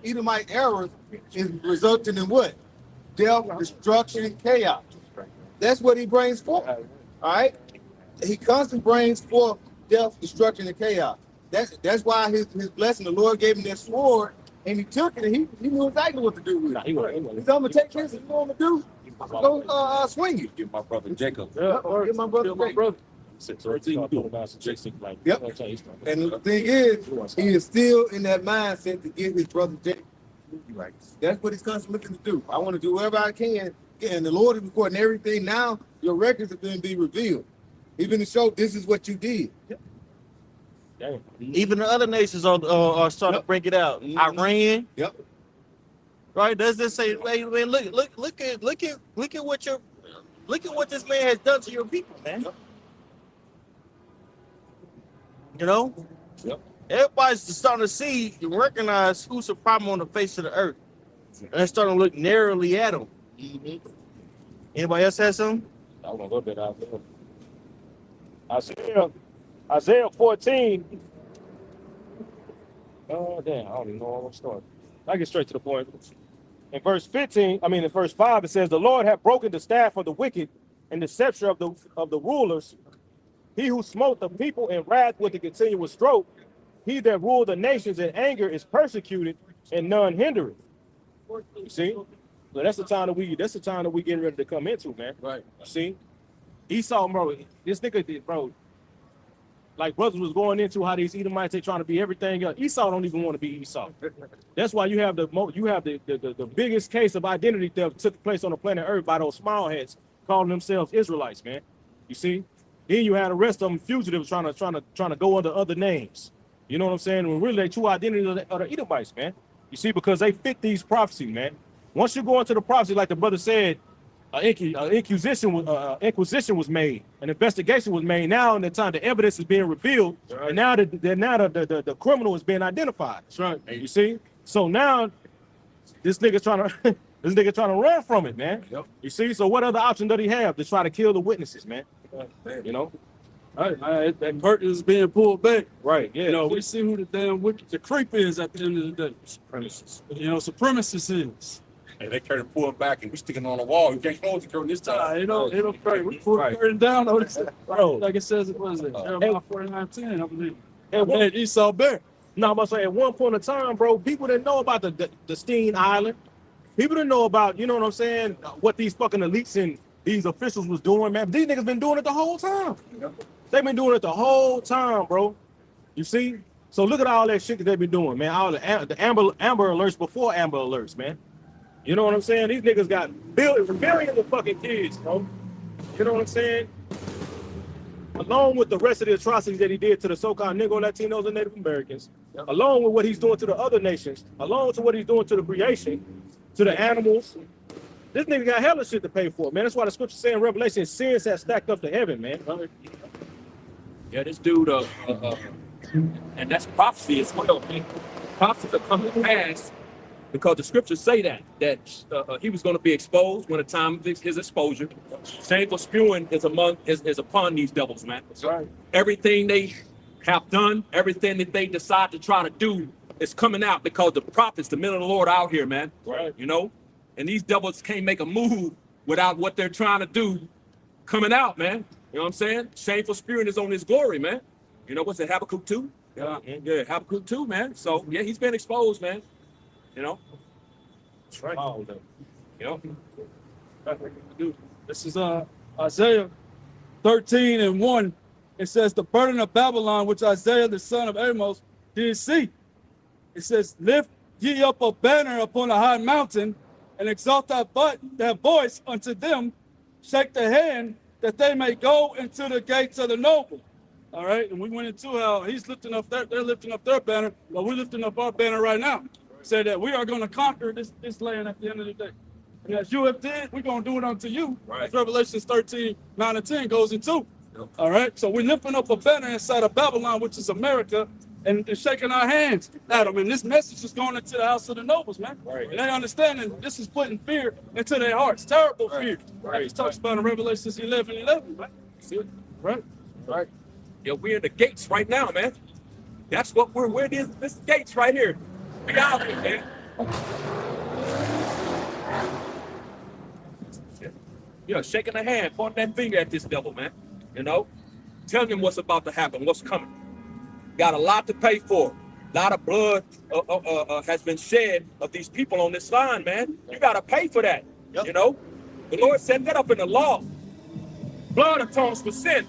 Edomite errors is resulting in what? Death, destruction, and chaos. That's what he brings forth, all right. He constantly brings forth death, destruction, and chaos. That's why his blessing, the Lord gave him that sword, and he took it, and he knew exactly what to do with it. He said, I'm gonna take this, and you know what I'm gonna do? Go swing it. Give my brother Jacob. Get my brother. Kill my brother. Yep. And the thing is, he is still in that mindset to get his brother Jacob. Right. That's what he's constantly looking to do. I want to do whatever I can. And the Lord is recording everything. Now your records are going to be revealed. Even to show this is what you did. Even the other nations are starting to bring it out. Mhm. Iran. Yep. Right? Does this say, hey, man, look at what this man has done to your people, man. Yep. You know? Yep. Everybody's starting to see and recognize who's the problem on the face of the earth. And they're starting to look narrowly at them. Mm-hmm. Anybody else have something? I want to go a bit out there. Isaiah 14. Oh, damn. I don't even know where I'm starting. I get straight to the point. In verse 5, it says, the Lord hath broken the staff of the wicked and the scepter of the rulers He who smote the people in wrath with a continuous stroke, he that ruled the nations in anger is persecuted, and none hindereth. You see? So that's the time that we getting ready to come into, man. Right. You see? Esau, bro, this nigga did, bro. Like brothers was going into how these Edomites, they trying to be everything else. Esau don't even want to be Esau. That's why you have the biggest case of identity theft took place on the planet Earth by those small heads calling themselves Israelites, man. You see? Then you had the rest of them fugitives trying to go under other names. You know what I'm saying? When really they true identity of the Edomites, man. You see, because they fit these prophecies, man. Once you go into the prophecy, like the brother said, inquisition was made, an investigation was made. Now in the time, the evidence is being revealed, right. And now the criminal is being identified. That's right. You see, so now this nigga trying to run from it, man. Yep. You see, so what other option does he have to try to kill the witnesses, man? You know, Right, that curtain is being pulled back. right? Yeah, You know, we see who the damn wicked, the creep is at the end of the day. Supremacists. You know, supremacist is. And they curtain pulled back and we sticking on the wall. You can't close the curtain this time. You know, we pull Right. the curtain down on this. Bro. Like it says, what is it? Jeremiah 49:10, I believe. And what- And Esau bear. No, I'm about to say at one point in time, bro, people didn't know about the Steen Island. People didn't know about, you know what I'm saying, what these fucking elites and these officials was doing, man. These niggas been doing it the whole time. They've been doing it the whole time, bro. You see? So look at all that shit that they've been doing, man. All the Amber Alerts before Amber Alerts, man. You know what I'm saying? These niggas got billions of fucking kids, bro. You know what I'm saying? Along with the rest of the atrocities that he did to the so-called Negro, Latinos, and Native Americans, along with what he's doing to the other nations, along with what he's doing to the creation, to the animals, this nigga got hella shit to pay for, man. That's why the scripture saying in Revelation, sins have stacked up to heaven, man. Yeah, this dude, and that's prophecy as well, man. Prophecies are coming to pass because the scriptures say that he was going to be exposed when the time of his exposure. Shameful spewing is upon these devils, man. That's right. Everything they have done, everything that they decide to try to do is coming out because the prophets, the men of the Lord, are out here, man. Right. You know, and these devils can't make a move without what they're trying to do coming out, man. You know what I'm saying? Shameful spewing is on his glory, man. You know, what's it, Habakkuk 2? Yeah, Habakkuk 2, man. So, yeah, he's been exposed, man. You know? That's right. You know? Dude, this is Isaiah 13:1. It says, the burden of Babylon, which Isaiah the son of Amos did see. It says, lift ye up a banner upon a high mountain, and exalt that voice unto them, shake the hand, that they may go into the gates of the noble. All right, and we went into how he's lifting up they're lifting up their banner, but we're lifting up our banner right now. Say that we are going to conquer this land at the end of the day. And as you have did, we're going to do it unto you. Right. As Revelation 13:9-10 goes into. Yep. All right, so we're lifting up a banner inside of Babylon, which is America, and shaking our hands at them. And this message is going into the house of the nobles, man. Right. And they understanding this is putting fear into their hearts, terrible fear. Right. It talks about in Revelation 11:11, right? See it? Right. Right. Yeah, we're in the gates right now, man. That's what we're in this gates right here. We out here, man. Yeah, shaking a hand, pointing that finger at this devil, man. You know, telling him what's about to happen, what's coming. Got a lot to pay for. A lot of blood has been shed of these people on this line, man. You got to pay for that. Yep. You know, the Lord set that up in the law. Blood atones for sin.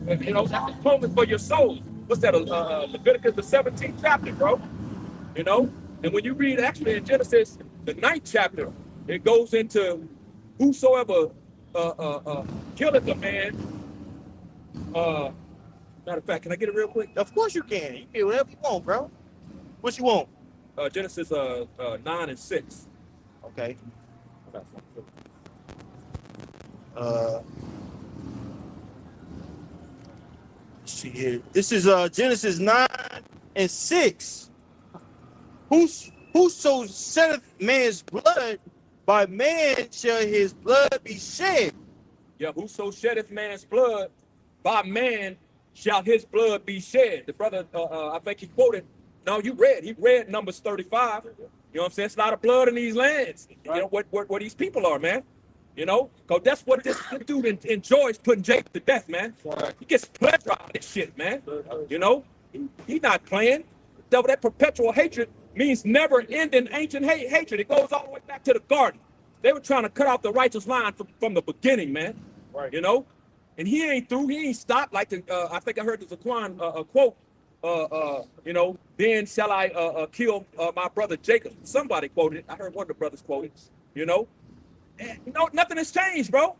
You know, that's atonement for your soul. What's that? Leviticus the 17th chapter, bro. You know, and when you read actually in Genesis the 9th chapter, it goes into whosoever killeth a man. Matter of fact, can I get it real quick? Of course you can. You can do whatever you want, bro. What you want? Genesis 9 and 6. Okay. Let's see here. This is Genesis 9 and 6. Whoso sheddeth man's blood, by man shall his blood be shed. Yeah, whoso sheddeth man's blood, by man shall his blood be shed. The brother, I think he quoted. No, he read Numbers 35. You know what I'm saying? It's a lot of blood in these lands. You know what these people are, man. You know, because that's what this dude enjoys, putting Jacob to death, man. He gets pleasure out of this shit, man. You know, he's not playing. That perpetual hatred means never ending ancient hatred. It goes all the way back to the garden. They were trying to cut off the righteous line from the beginning, man. Right. You know, and he ain't through. He ain't stopped. Like I think I heard the Zaquan quote. You know, then shall I kill my brother Jacob? Somebody quoted it. I heard one of the brothers quote it. You know, and, you know, nothing has changed, bro.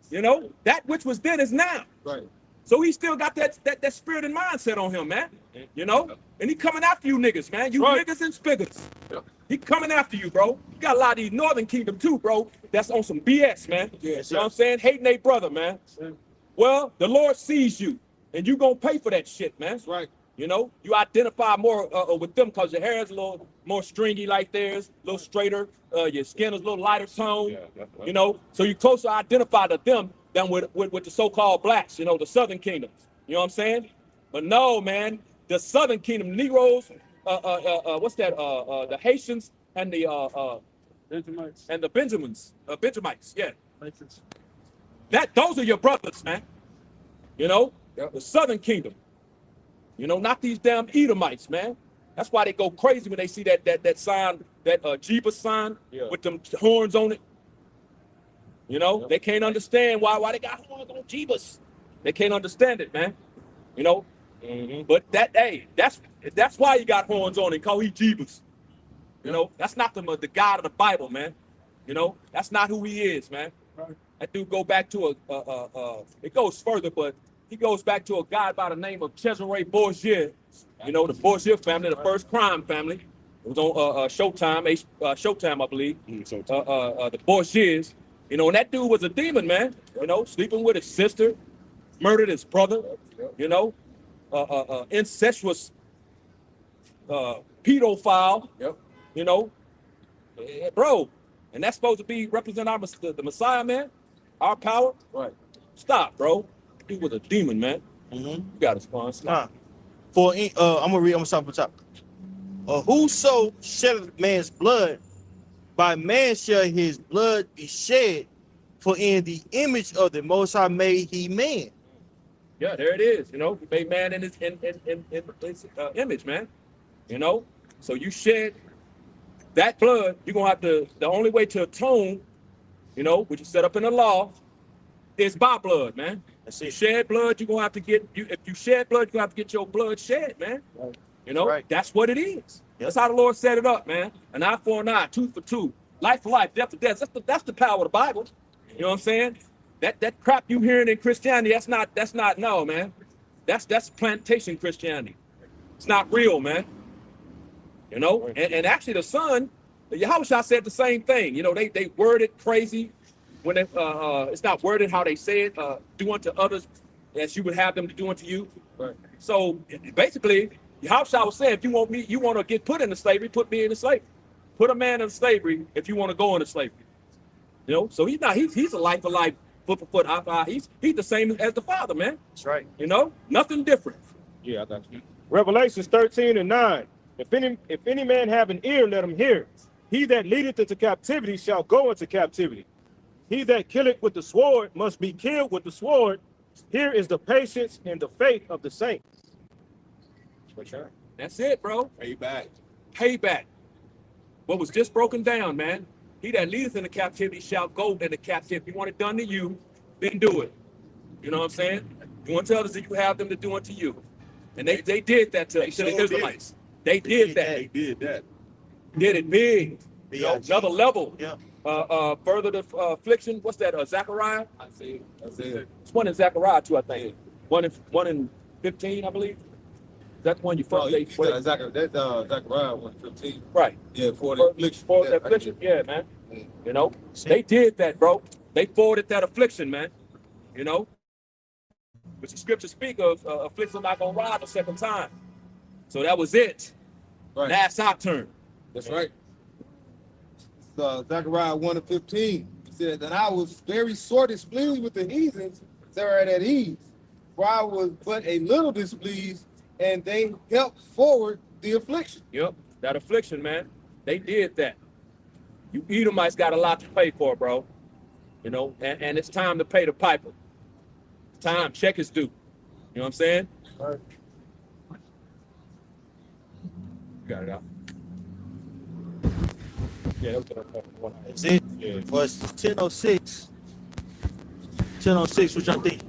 You know, that which was then is now. Right. So he still got that spirit and mindset on him, man. You know, and he coming after you niggas, man. You Right. niggas and spigots. He coming after you, bro. You got a lot of these Northern Kingdom too, bro. That's on some BS, man. Yes, You know what I'm saying? Hating their brother, man. Well, the Lord sees you, and you gonna pay for that shit, man. That's right. You know, you identify more with them because your hair is a little more stringy like theirs, a little straighter. Your skin is a little lighter tone. You know, so you closer identify to them than with the so-called blacks. You know, the Southern kingdoms. You know what I'm saying? But no, man, the Southern Kingdom Negroes, what's that? The Haitians and the Benjamites. Benjamites. Yeah, those are your brothers, man. You know, the Southern Kingdom. You know, not these damn Edomites, man. That's why they go crazy when they see that sign, that Jeebus sign with them horns on it. You know, they can't understand why they got horns on Jeebus. They can't understand it, man. You know, but that's why he got horns on it, cause he Jeebus. You know, that's not the God of the Bible, man. You know, that's not who he is, man. That dude go back to it goes further, but he goes back to a guy by the name of Cesare Borgia. You know, the Borgia family, the first crime family. It was on Showtime, I believe. The Borgias. You know, and that dude was a demon, man. You know, sleeping with his sister, murdered his brother. You know, incestuous pedophile. Yep. You know, bro, and that's supposed to be represent the Messiah, man. Our power. Right. Stop, bro. He was a demon, man. You got to sponsor. I'm gonna stop at the top. Whoso sheddeth man's blood, by man shall his blood be shed, for in the image of the Most High made he man. Yeah, there it is. You know, he made man in his image, man. You know, so you shed that blood. You're gonna have to. The only way to atone, you know, which is set up in the law, is by blood, man. You shed blood, you're gonna have to get you. If you shed blood, you're gonna have to get your blood shed, man. Right. You know, Right. that's what it is. That's how the Lord set it up, man. An eye for an eye, tooth for tooth, life for life, death for death. That's the power of the Bible. You know what I'm saying? That crap you hearing in Christianity, that's not no, man. That's plantation Christianity. It's not real, man. You know, and actually the Son, Yahushua said the same thing. You know, they worded crazy when it's not worded how they say it. Do unto others as you would have them to do unto you. Right. So basically, Yahushua was saying, if you want to get put into slavery, put me into slavery. Put a man in slavery if you want to go into slavery. You know, so he's a life for life, foot for foot, eye for eye. He's the same as the Father, man. That's right. You know, nothing different. Yeah, I got you. Revelations 13:9. If any man have an ear, let him hear. He that leadeth into captivity shall go into captivity. He that killeth with the sword must be killed with the sword. Here is the patience and the faith of the saints. That's it, bro. Payback. Payback. What was just broken down, man. He that leadeth into captivity shall go into captivity. If you want it done to you, then do it. You know what I'm saying? Do unto others that you have them to do unto you. And they did that to the Israelites. They did that. They did that. Did it big. Another level. Yeah. Further the affliction. What's that? Zechariah? I see it. It's one in Zechariah too, I think. One in 15, I believe. That's one you first. That's Zechariah 1:15. Right. Yeah, for the affliction. For the affliction. Yeah, man. You know, they did that, bro. They forwarded that affliction, man. You know, which the scriptures speak of affliction not gonna rise a second time. So that was it. Right. That's our turn. That's right. Zechariah 1:15 said, "And I was very sore displeased with the heathens that were at ease, for I was but a little displeased, and they helped forward the affliction." Yep, that affliction, man. They did that. You Edomites got a lot to pay for, bro. You know, and it's time to pay the piper. Time, check is due. You know what I'm saying? Right. Got it out. Yeah, that was one. That's it. Yeah. Well, it's 10:06. 10:06, what y'all think?